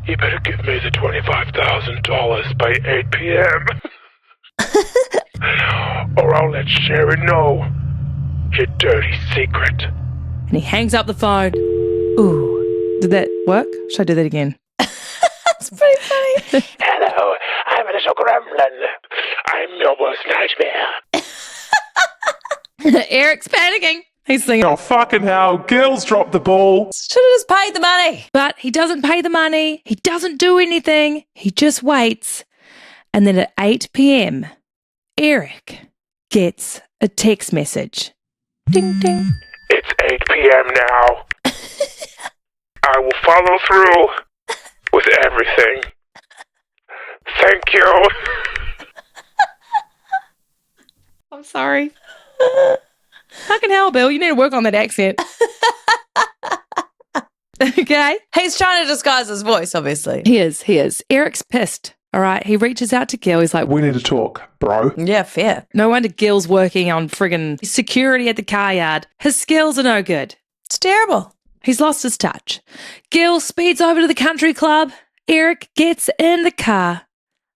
D: You better give me the $25,000 by 8 p.m. or I'll let Sherry know your dirty secret.
A: And he hangs up the phone. Ooh, did that work? Should I do that again?
B: That's pretty funny.
C: hello, I'm a little gremlin. I'm your worst nightmare.
A: Eric's panicking. He's thinking,
D: Oh, fucking hell. Girls dropped the ball.
B: Should have just paid the money.
A: but he doesn't pay the money. He doesn't do anything. He just waits. And then at 8 p.m., Erik gets a text message. Ding, ding.
D: It's 8 p.m. now. I will follow through with everything. Thank you.
A: I'm sorry. Fucking hell, Bill. You need to work on that accent. Okay?
B: He's trying to disguise his voice, obviously.
A: He is. Eric's pissed. All right. He reaches out to Gil. He's like,
D: We need to talk, bro.
B: Yeah, fair.
A: no wonder Gil's working on friggin' security at the car yard. His skills are no good.
B: It's terrible.
A: He's lost his touch. Gil speeds over to the country club. Erik gets in the car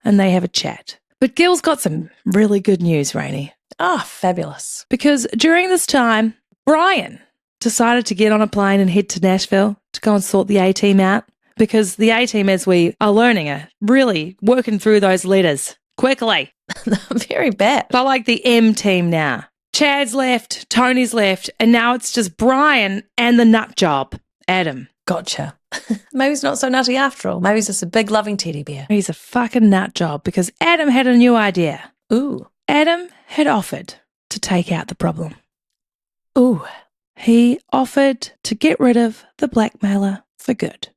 A: and they have a chat. But Gil's got some really good news, Rainey.
B: Oh, fabulous.
A: Because during this time, Brian decided to get on a plane and head to Nashville to go and sort the A-team out. Because the A-team, as we are learning, are really working through those letters quickly.
B: Very bad.
A: They're like the M-team now. Chad's left, Tony's left, and now it's just Brian and the nut job, Adam.
B: Gotcha. Maybe he's not so nutty after all. Maybe he's just a big loving teddy bear.
A: He's a fucking nut job because Adam had a new idea.
B: Ooh.
A: Adam had offered to take out the problem.
B: Ooh.
A: He offered to get rid of the blackmailer for good.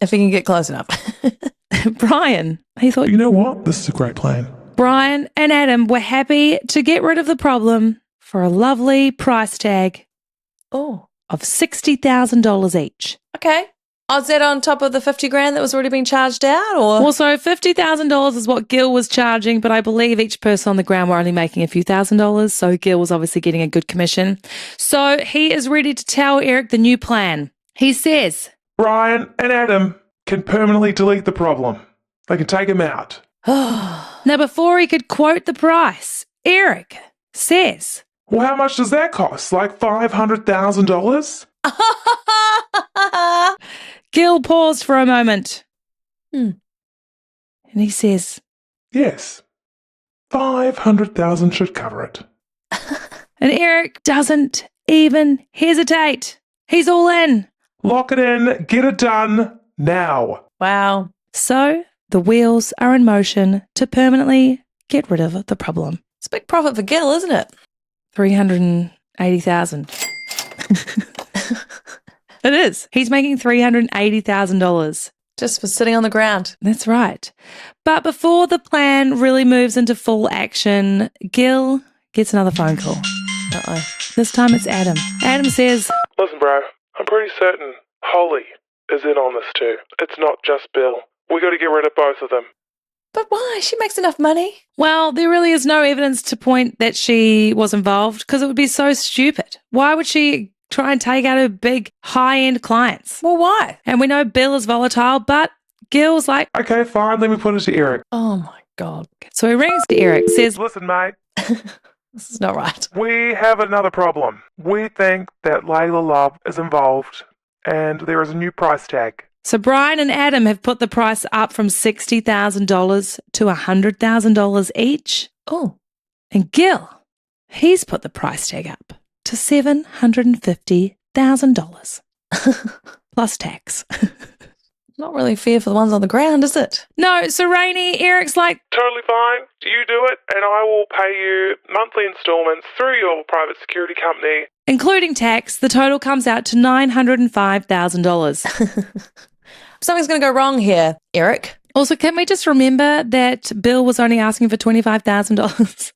B: If he can get close enough.
A: Brian, he thought,
D: You know what? This is a great plan.
A: Brian and Adam were happy to get rid of the problem for a lovely price tag
B: Oh.
A: of $60,000 each.
B: Okay. Oh, is that on top of the 50 grand that was already being charged out, or?
A: Also, $50,000 is what Gil was charging, but I believe each person on the ground were only making a few $1,000s, so Gil was obviously getting a good commission. So he is ready to tell Erik the new plan. He says,
D: Brian and Adam can permanently delete the problem. They can take him out.
A: now before he could quote the price, Erik says,
D: Well, how much does that cost? Like $500,000?
A: Gil paused for a moment. And he says,
D: Yes. $500,000 should cover it.
A: And Erik doesn't even hesitate. He's all in.
D: Lock it in. Get it done now.
B: Wow.
A: So the wheels are in motion to permanently get rid of the problem.
B: It's a big profit for Gil, isn't it?
A: 380,000. It is. He's making $380,000.
B: Just for sitting on the ground.
A: That's right. But before the plan really moves into full action, Gil gets another phone call.
B: Uh-oh.
A: This time it's Adam. Adam says,
D: Listen, bro, I'm pretty certain Holly is in on this too. It's not just Bill. We got to get rid of both of them.
B: But why? She makes enough money.
A: well, there really is no evidence to point that she was involved because it would be so stupid. Why would she try and take out her big high-end clients?
B: Well, why?
A: And we know Bill is volatile, but Gil's like,
D: Okay, fine, let me put it to Erik.
B: Oh, my God.
A: so he rings to Erik, says,
D: Listen, mate,
B: This is not right.
D: we have another problem. We think that Layla Love is involved and there is a new price tag.
A: so Brian and Adam have put the price up from $60,000 to $100,000 each.
B: Oh,
A: And Gil, he's put the price tag up to $750,000 plus tax.
B: not really fair for the ones on the ground, is it?
A: No, so Rainey, Eric's like,
D: Totally fine. You do it and I will pay you monthly installments through your private security company.
A: including tax, the total comes out to $905,000.
B: Something's going to go wrong here, Erik.
A: Also, can we just remember that Bill was only asking for $25,000?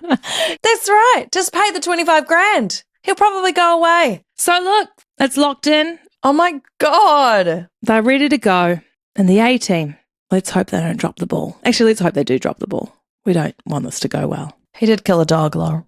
B: That's right. Just pay the 25 grand. He'll probably go away.
A: So look, it's locked in.
B: Oh, my God.
A: They're ready to go. And the A-team, let's hope they don't drop the ball. Actually, let's hope they do drop the ball. We don't want this to go well.
B: He did kill a dog, Laurel.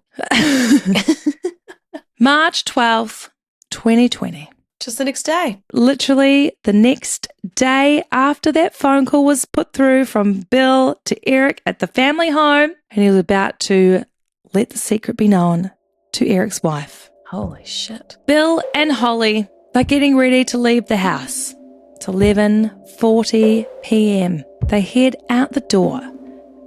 A: March 12th, 2020.
B: Just the next day.
A: Literally the next day after that phone call was put through from Bill to Erik at the family home, and he was about to let the secret be known to Erik's wife.
B: Holy shit.
A: Bill and Holly, they're getting ready to leave the house. It's 11:40 p.m. They head out the door.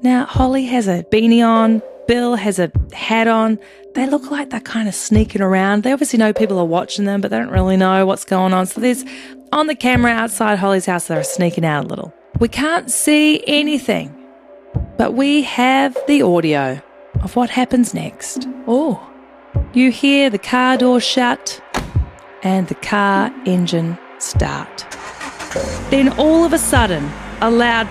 A: Now, Holly has a beanie on. Bill has a hat on. They look like they're kind of sneaking around. They obviously know people are watching them, but they don't really know what's going on. So there's, on the camera outside Holly's house, they're sneaking out a little. We can't see anything, but we have the audio of what happens next.
B: Oh.
A: You hear the car door shut and the car engine start. Then all of a sudden, a loud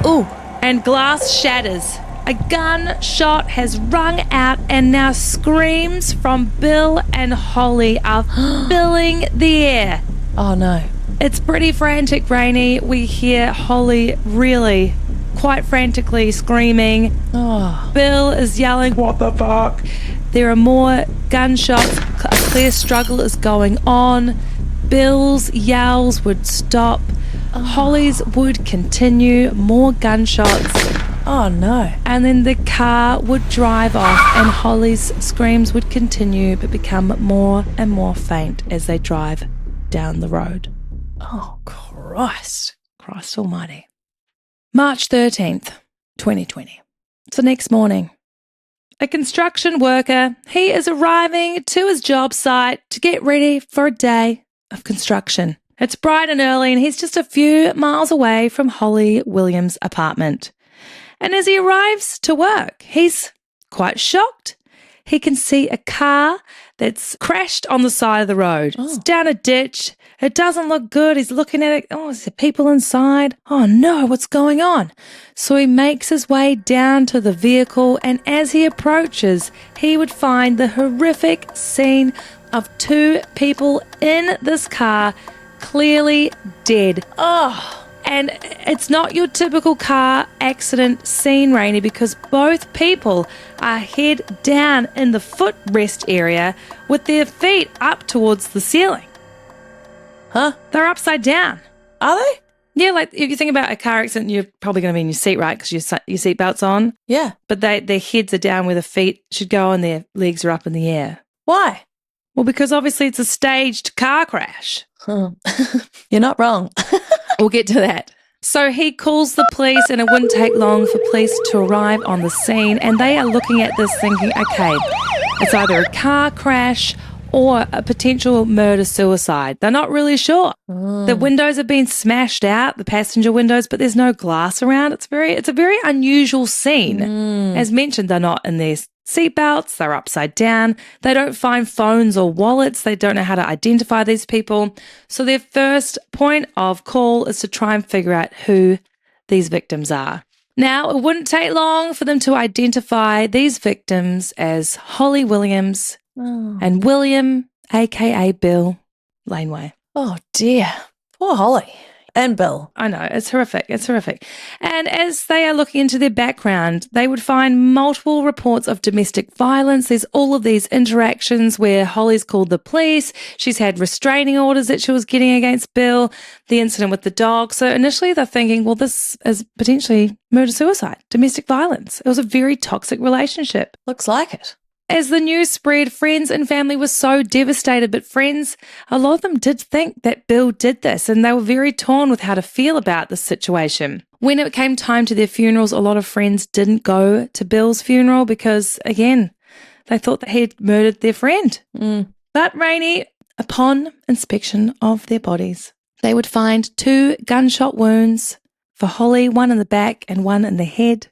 A: ooh, and glass shatters. A gunshot has rung out and now screams from Bill and Holly are filling the air.
B: Oh, no.
A: It's pretty frantic, Rainey. We hear Holly really quite frantically screaming.
B: Oh.
A: Bill is yelling,
D: What the fuck?
A: there are more gunshots. A clear struggle is going on. Bill's yells would stop. Holly's would continue. More gunshots.
B: Oh, no.
A: And then the car would drive off and Holly's screams would continue but become more and more faint as they drive down the road.
B: Oh, Christ.
A: Christ almighty. March 13th, 2020. It's the next morning. A construction worker, he is arriving to his job site to get ready for a day of construction. It's bright and early and he's just a few miles away from Holly Williams' apartment. And as he arrives to work, he's quite shocked. He can see a car that's crashed on the side of the road. It's down a ditch. It doesn't look good. He's looking at it. Oh, is there people inside? Oh no, what's going on? So he makes his way down to the vehicle, and as he approaches, he would find the horrific scene of two people in this car clearly dead. Oh. And it's not your typical car accident scene, Rainey, because both people are head down in the footrest area with their feet up towards the ceiling.
B: Huh?
A: They're upside down.
B: Are they?
A: Yeah, like if you think about a car accident, you're probably going to be in your seat, right? Because your seatbelt's on.
B: Yeah.
A: But their heads are down where the feet should go and their legs are up in the air.
B: Why?
A: Well, because obviously it's a staged car crash.
B: Huh. You're not wrong.
A: We'll get to that. So he calls the police, and it wouldn't take long for police to arrive on the scene, and they are looking at this thinking, okay, it's either a car crash or a potential murder-suicide. They're not really sure. The windows have been smashed out, the passenger windows, but there's no glass around. It's a very unusual scene. As mentioned, they're not in their seatbelts, they're upside down. They don't find phones or wallets. They don't know how to identify these people. So their first point of call is to try and figure out who these victims are. Now, it wouldn't take long for them to identify these victims as Holly Williams and William, a.k.a. Bill Laneway.
B: Oh, dear. Poor Holly. And Bill.
A: I know, it's horrific. It's horrific. And as they are looking into their background, they would find multiple reports of domestic violence. There's all of these interactions where Holly's called the police. She's had restraining orders that she was getting against Bill, the incident with the dog. So initially they're thinking, well, this is potentially murder-suicide, domestic violence. It was a very toxic relationship.
B: Looks like it.
A: As the news spread, friends and family were so devastated, but friends, a lot of them did think that Bill did this, and they were very torn with how to feel about this situation. When it came time to their funerals, a lot of friends didn't go to Bill's funeral because, again, they thought that he had murdered their friend. But Rainey, upon inspection of their bodies, they would find 2 gunshot wounds for Holly, one in the back and one in the head.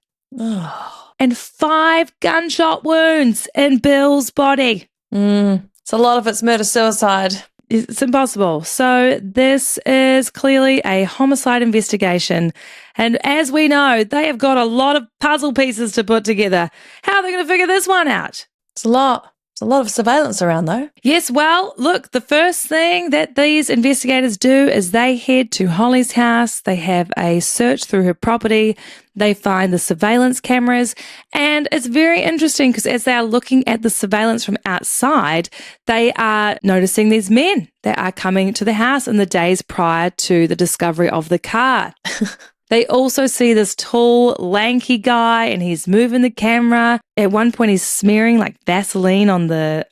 A: And 5 gunshot wounds in Bill's body.
B: So a lot of it's murder-suicide.
A: It's impossible. So this is clearly a homicide investigation. And as we know, they have got a lot of puzzle pieces to put together. How are they going to figure this one out?
B: It's a lot. It's a lot of surveillance around, though.
A: Yes, well, look, the first thing that these investigators do is they head to Holly's house. They have a search through her property. They find the surveillance cameras. And it's very interesting because as they are looking at the surveillance from outside, they are noticing these men that are coming to the house in the days prior to the discovery of the car. They also see this tall, lanky guy, and he's moving the camera. At one point, he's smearing like Vaseline on the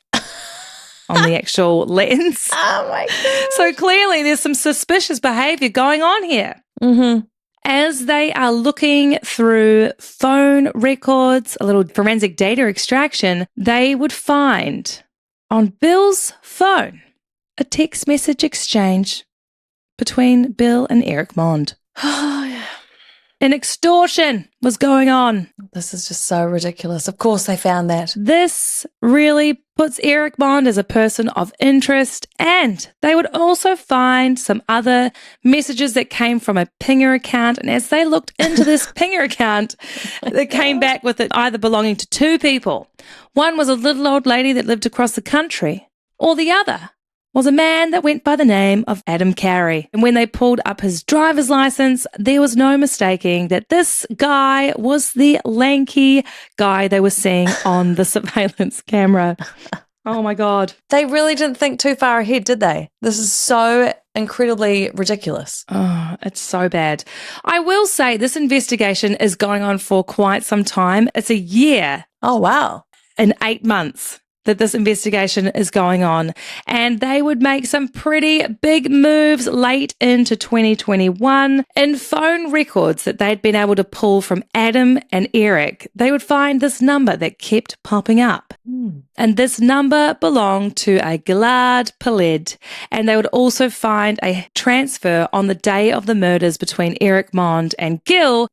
A: actual lens.
B: Oh, my God.
A: So clearly, there's some suspicious behavior going on here. As they are looking through phone records, a little forensic data extraction, they would find on Bill's phone a text message exchange between Bill and Erik Maund. An extortion was going on.
B: This is just so ridiculous. Of course they found that.
A: This really puts Erik Maund as a person of interest, and they would also find some other messages that came from a pinger account. And as they looked into this pinger account, they came back with it either belonging to 2 people. One was a little old lady that lived across the country, or the other was a man that went by the name of Adam Carey. And when they pulled up his driver's license, there was no mistaking that this guy was the lanky guy they were seeing on the surveillance camera. Oh my God.
B: They really didn't think too far ahead, did they? This is so incredibly ridiculous.
A: Oh, it's so bad. I will say this investigation is going on for quite some time. It's a year.
B: Oh, wow.
A: And 8 months that this investigation is going on. And they would make some pretty big moves late into 2021. In phone records that they'd been able to pull from Adam and Erik, they would find this number that kept popping up. And this number belonged to a Gilad Peled. And they would also find a transfer on the day of the murders between Erik Maund and Gil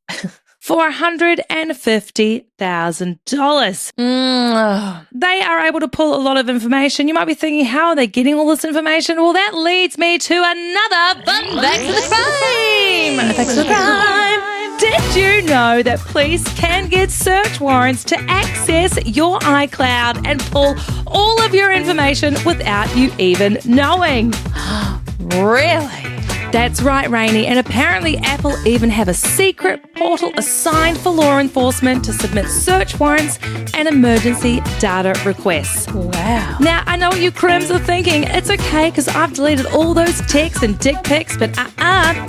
A: for $150,000. They are able to pull a lot of information. You might be thinking, how are they getting all this information? Well, that leads me to another fun back to the crime. Back to the crime. Did you know that police can get search warrants to access your iCloud and pull all of your information without you even knowing?
B: Really?
A: That's right, Rainey. And apparently Apple even have a secret portal assigned for law enforcement to submit search warrants and emergency data requests.
B: Wow.
A: Now, I know what you crims are thinking. It's okay because I've deleted all those texts and dick pics, but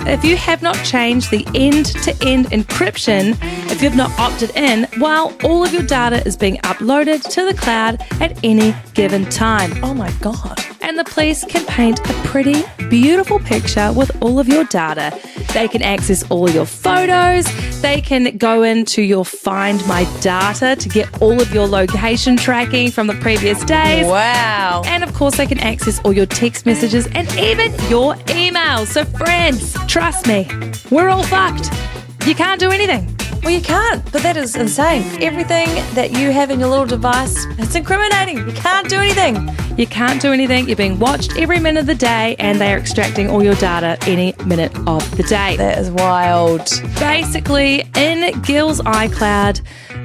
A: if you have not changed the end-to-end encryption, if you've not opted in, well, all of your data is being uploaded to the cloud at any given time.
B: Oh my God.
A: And the police can paint a pretty, beautiful picture with all of your data. They can access all your photos. They can go into your Find My data to get all of your location tracking from the previous days.
B: Wow.
A: And of course, they can access all your text messages and even your emails. So friends, trust me, we're all fucked. You can't do anything.
B: Well, you can't, but that is insane. Everything that you have in your little device, it's incriminating. You can't do anything.
A: You can't do anything. You're being watched every minute of the day, and they are extracting all your data any minute of the day.
B: That is wild.
A: Basically, in Gil's iCloud,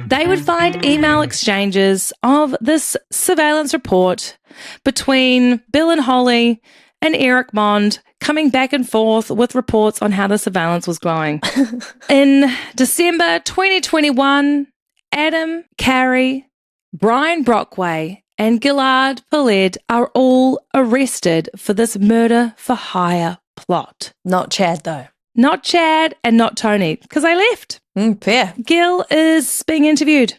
A: they would find email exchanges of this surveillance report between Bill and Holly and Erik Maund, coming back and forth with reports on how the surveillance was going. In December 2021, Adam, Carey, Brian Brockway, and Gillard Peled are all arrested for this murder for hire plot.
B: Not Chad, though.
A: Not Chad and not Tony, because they left.
B: Fair.
A: Gil is being interviewed.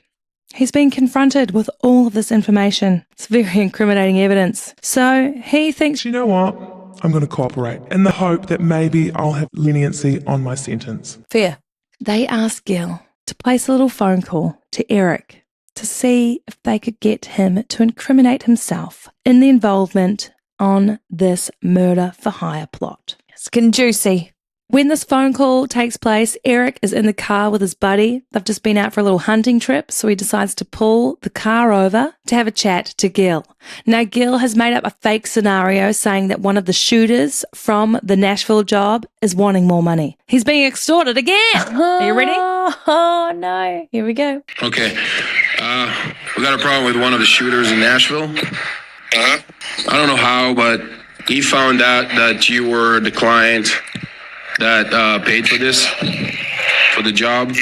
A: He's been confronted with all of this information. It's very incriminating evidence. So he thinks,
D: You know what? I'm going to cooperate in the hope that maybe I'll have leniency on my sentence.
B: Fair.
A: they asked Gil to place a little phone call to Erik to see if they could get him to incriminate himself in the involvement on this murder for hire plot.
B: It's getting juicy.
A: When this phone call takes place, Erik is in the car with his buddy. They've just been out for a little hunting trip, so he decides to pull the car over to have a chat to Gil. Now, Gil has made up a fake scenario saying that one of the shooters from the Nashville job is wanting more money. He's being extorted again. Are you ready?
B: Oh, no. Here we go.
E: Okay. We got a problem with one of the shooters in Nashville. I don't know how, but he found out that you were the client that paid for this, for the job.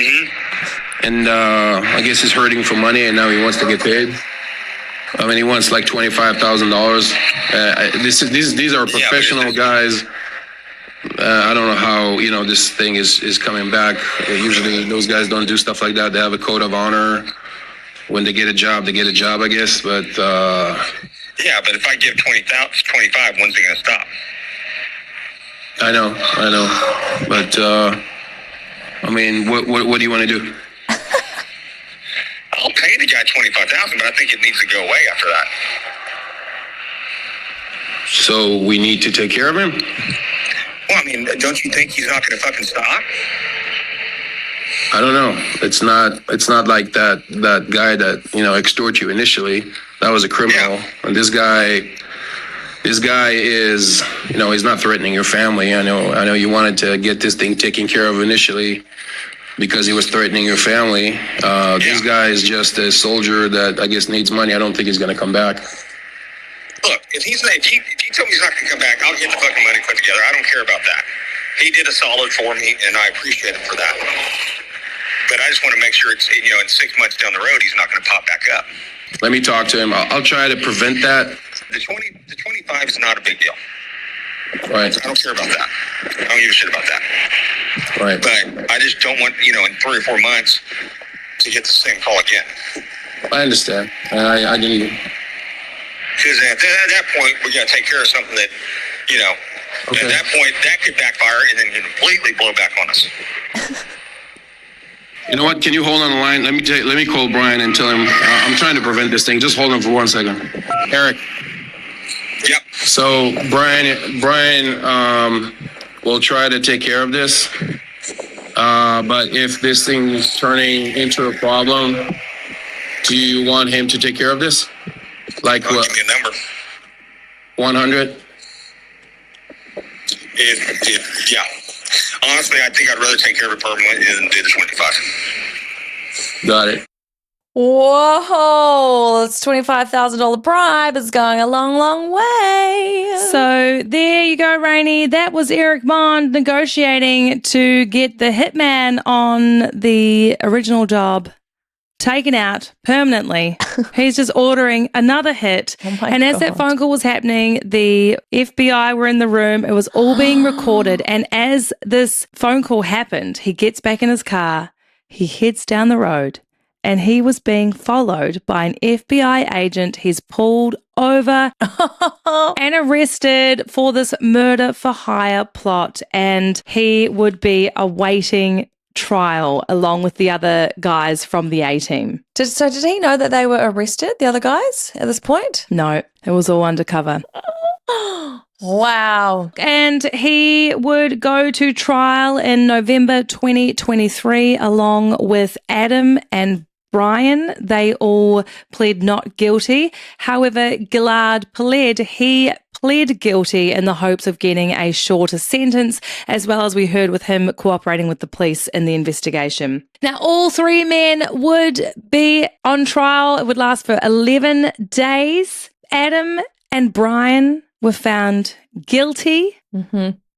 E: And I guess he's hurting for money, and now he wants to get paid. I mean, he wants like $25,000. These are professional guys. I don't know how, this thing is coming back. Usually those guys don't do stuff like that. They have a code of honor. When they get a job, I guess. But
F: yeah, but if I give 25, when's it going to stop?
E: I know. But I mean, what do you want to do?
F: I'll pay the guy $25,000, but I think it needs to go away after that.
E: So we need to take care of him?
F: Well, I mean, don't you think he's not going to fucking stop?
E: I don't know. It's not like that guy that, extorted you initially. That was a criminal.
F: Yeah.
E: And this guy is, he's not threatening your family. I know you wanted to get this thing taken care of initially because he was threatening your family. This guy is just a soldier that I guess needs money. I don't think he's going to come back.
F: Look, if he tell me he's not going to come back, I'll get the fucking money put together. I don't care about that. He did a solid for me, and I appreciate him for that. But I just want to make sure it's, in 6 months down the road, he's not going to pop back up.
E: Let me talk to him. I'll try to prevent that.
F: The 25 is not a big deal.
E: Right.
F: I don't care about that. I don't give a shit about that.
E: Right.
F: But I just don't want, in 3 or 4 months to get the same call again.
E: I understand. I didn't.
F: Because at that point, we got to take care of something that,
E: Okay.
F: At that point, that could backfire and then completely blow back on us.
E: You know what? Can you hold on the line? Let me call Brian and tell him I'm trying to prevent this thing. Just hold on for 1 second. Erik.
F: Yep.
E: So Brian will try to take care of this. But if this thing is turning into a problem, do you want him to take care of this? Like what?
F: Give me a number.
E: 100?
F: Yeah. Honestly, I think I'd rather take care of it permanently than do the 25.
E: Got it.
B: Whoa, this $25,000 bribe is going a long, long way.
A: So there you go, Rainey. That was Erik Maund negotiating to get the hitman on the original job taken out permanently. He's just ordering another hit.
B: Oh my
A: and as that
B: God.
A: phone call was happening, the FBI were in the room. It was all being recorded. And as this phone call happened, he gets back in his car, he heads down the road, and he was being followed by an FBI agent. He's pulled over and arrested for this murder for hire plot, and he would be awaiting trial along with the other guys from the A-team.
B: Did he know that they were arrested, the other guys, at this point?
A: No, it was all undercover.
B: Wow.
A: And he would go to trial in November 2023 along with Adam and Brian. They all pled not guilty. However, Gillard pled, he pled guilty in the hopes of getting a shorter sentence, as well as we heard with him cooperating with the police in the investigation. Now, all three men would be on trial. It would last for 11 days. Adam and Brian were found guilty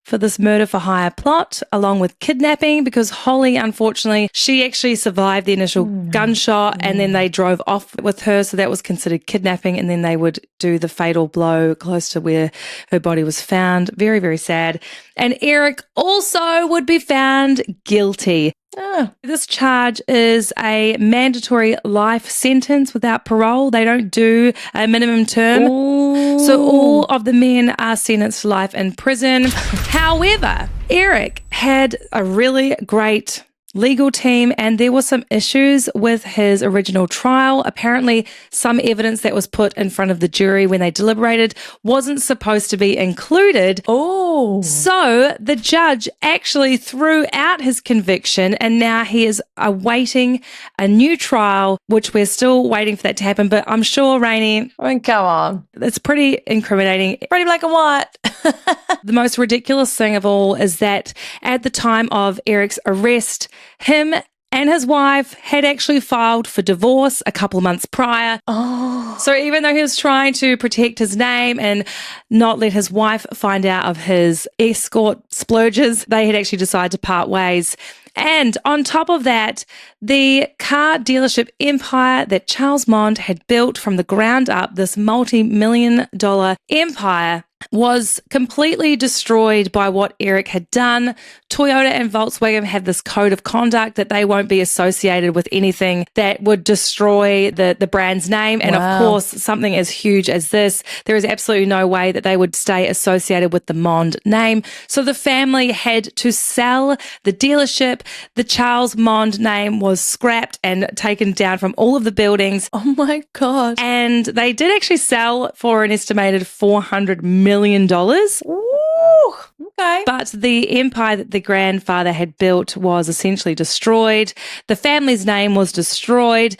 A: for this murder for hire plot, along with kidnapping, because Holly, unfortunately, she actually survived the initial gunshot and then they drove off with her. So that was considered kidnapping. And then they would do the fatal blow close to where her body was found. Very, very sad. And Erik also would be found guilty. This charge is a mandatory life sentence without parole. They don't do a minimum term.
B: Ooh.
A: So all of the men are sentenced to life in prison. However, Erik had a really great legal team and there were some issues with his original trial. Apparently, some evidence that was put in front of the jury when they deliberated wasn't supposed to be included.
B: Oh.
A: So the judge actually threw out his conviction and now he is awaiting a new trial, which we're still waiting for that to happen. But I'm sure, Rainey,
B: I mean, come on.
A: it's pretty incriminating.
B: Pretty black and white.
A: The most ridiculous thing of all is that at the time of Erik's arrest, him and his wife had actually filed for divorce a couple of months prior.
B: Oh.
A: So even though he was trying to protect his name and not let his wife find out of his escort splurges, they had actually decided to part ways. And on top of that, the car dealership empire that Charles Maund had built from the ground up, this multi-million-dollar empire, was completely destroyed by what Erik had done. Toyota and Volkswagen have this code of conduct that they won't be associated with anything that would destroy the brand's name. And of course, something as huge as this, there is absolutely no way that they would stay associated with the Maund name. So the family had to sell the dealership. The Charles Maund name was scrapped and taken down from all of the buildings.
B: Oh my God.
A: And they did actually sell for an estimated $400 million.
B: Ooh, okay.
A: But the empire that the grandfather had built was essentially destroyed. The family's name was destroyed.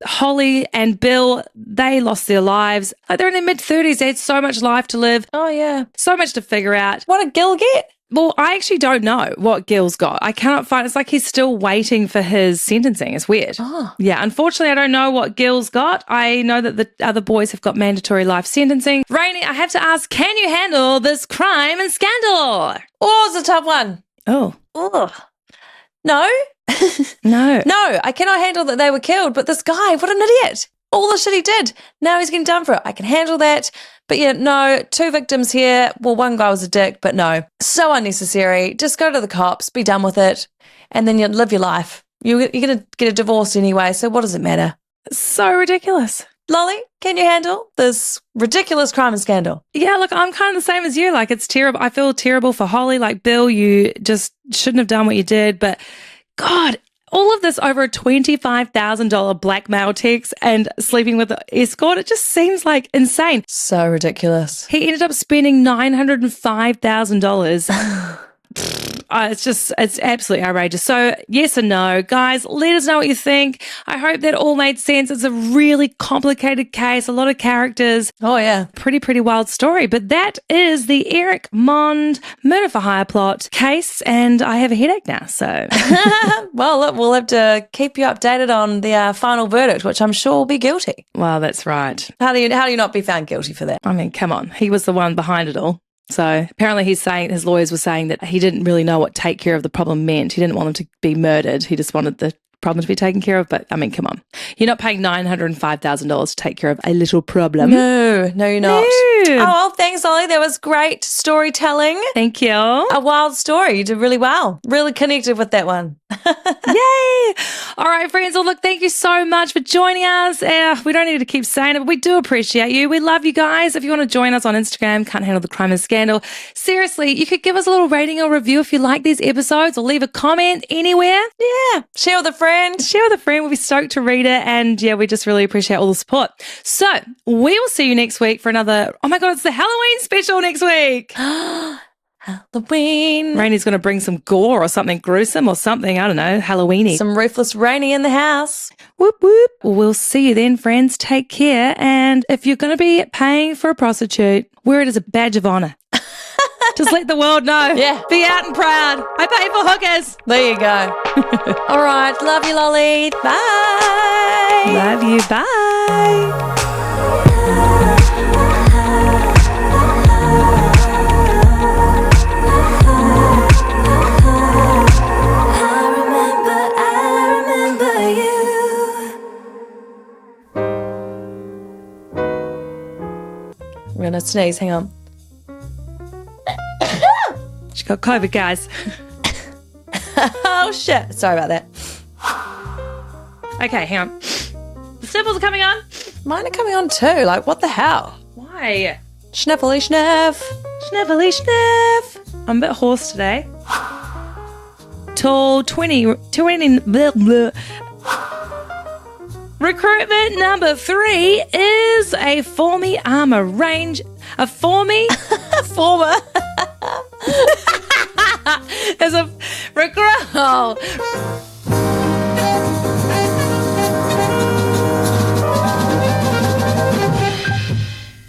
A: Holly and Bill, they lost their lives. Like, they're in their mid-30s. They had so much life to live.
B: Oh, yeah.
A: So much to figure out.
B: What did Gil get?
A: Well, I actually don't know what Gil's got. I cannot find. It's like he's still waiting for his sentencing. It's weird.
B: Oh.
A: Yeah, unfortunately, I don't know what Gil's got. I know that the other boys have got mandatory life sentencing. Rainey, I have to ask, can you handle this crime and scandal?
B: Oh, it's a tough one.
A: Oh.
B: Ugh. No.
A: No.
B: No, I cannot handle that they were killed, but this guy, what an idiot. All the shit he did. Now he's getting done for it. I can handle that. But yeah, no, 2 victims here. Well, one guy was a dick, but no. So unnecessary. Just go to the cops, be done with it, and then you live your life. You're going to get a divorce anyway, so what does it matter?
A: So ridiculous.
B: Lolly, can you handle this ridiculous crime and scandal?
A: Yeah, look, I'm kind of the same as you. Like, it's terrible. I feel terrible for Holly. Like, Bill, you just shouldn't have done what you did. But God, all of this over a $25,000 blackmail text and sleeping with the escort, it just seems like insane.
B: So ridiculous.
A: He ended up spending $905,000. It's absolutely outrageous. So yes and no. Guys, let us know what you think. I hope that all made sense. It's a really complicated case, a lot of characters.
B: Oh, yeah.
A: Pretty wild story. But that is the Erik Maund murder for hire plot case, and I have a headache now, so.
B: Well, look, we'll have to keep you updated on the final verdict, which I'm sure will be guilty.
A: Well, that's right.
B: How do you not be found guilty for that?
A: I mean, come on. He was the one behind it all. So apparently his lawyers were saying that he didn't really know what take care of the problem meant. He didn't want them to be murdered. He just wanted the problem to be taken care of. But I mean, come on. You're not paying $905,000 to take care of a little problem.
B: No, you're not.
A: No.
B: Oh, well, thanks, Ollie. That was great storytelling.
A: Thank you.
B: A wild story. You did really well. Really connected with that one.
A: Yay. All right, friends. Well, look, thank you so much for joining us. We don't need to keep saying it, but we do appreciate you. We love you guys. If you want to join us on Instagram, Can't Handle the Crime and Scandal. Seriously, you could give us a little rating or review if you like these episodes, or leave a comment anywhere.
B: Yeah. Share with a friend.
A: Share with a friend. We'll be stoked to read it. And yeah, we just really appreciate all the support. So we will see you next week for another, oh my God, it's the Halloween special next week.
B: Halloween.
A: Rainy's going to bring some gore or something gruesome or something, I don't know, Halloweeny.
B: Some ruthless Rainy in the house.
A: Whoop, whoop. We'll see you then, friends. Take care. And if you're going to be paying for a prostitute, wear it as a badge of honor. Just let the world know.
B: Yeah.
A: Be out and proud. I pay for hookers.
B: There you go. All right. Love you, Lolly. Bye.
A: Love you. Bye.
B: I'm going to sneeze. Hang on.
A: She got COVID, guys.
B: Oh, shit. Sorry about that.
A: Okay, hang on. The sniffles are coming on.
B: Mine are coming on too. Like, what the hell?
A: Why?
B: Schniffly schniff.
A: Sniffly sniff. I'm a bit hoarse today. Tall 20 blah, blah. Recruitment number 3 is a Formy Armour range. A Formy?
B: Former.
A: As a recruit. Oh.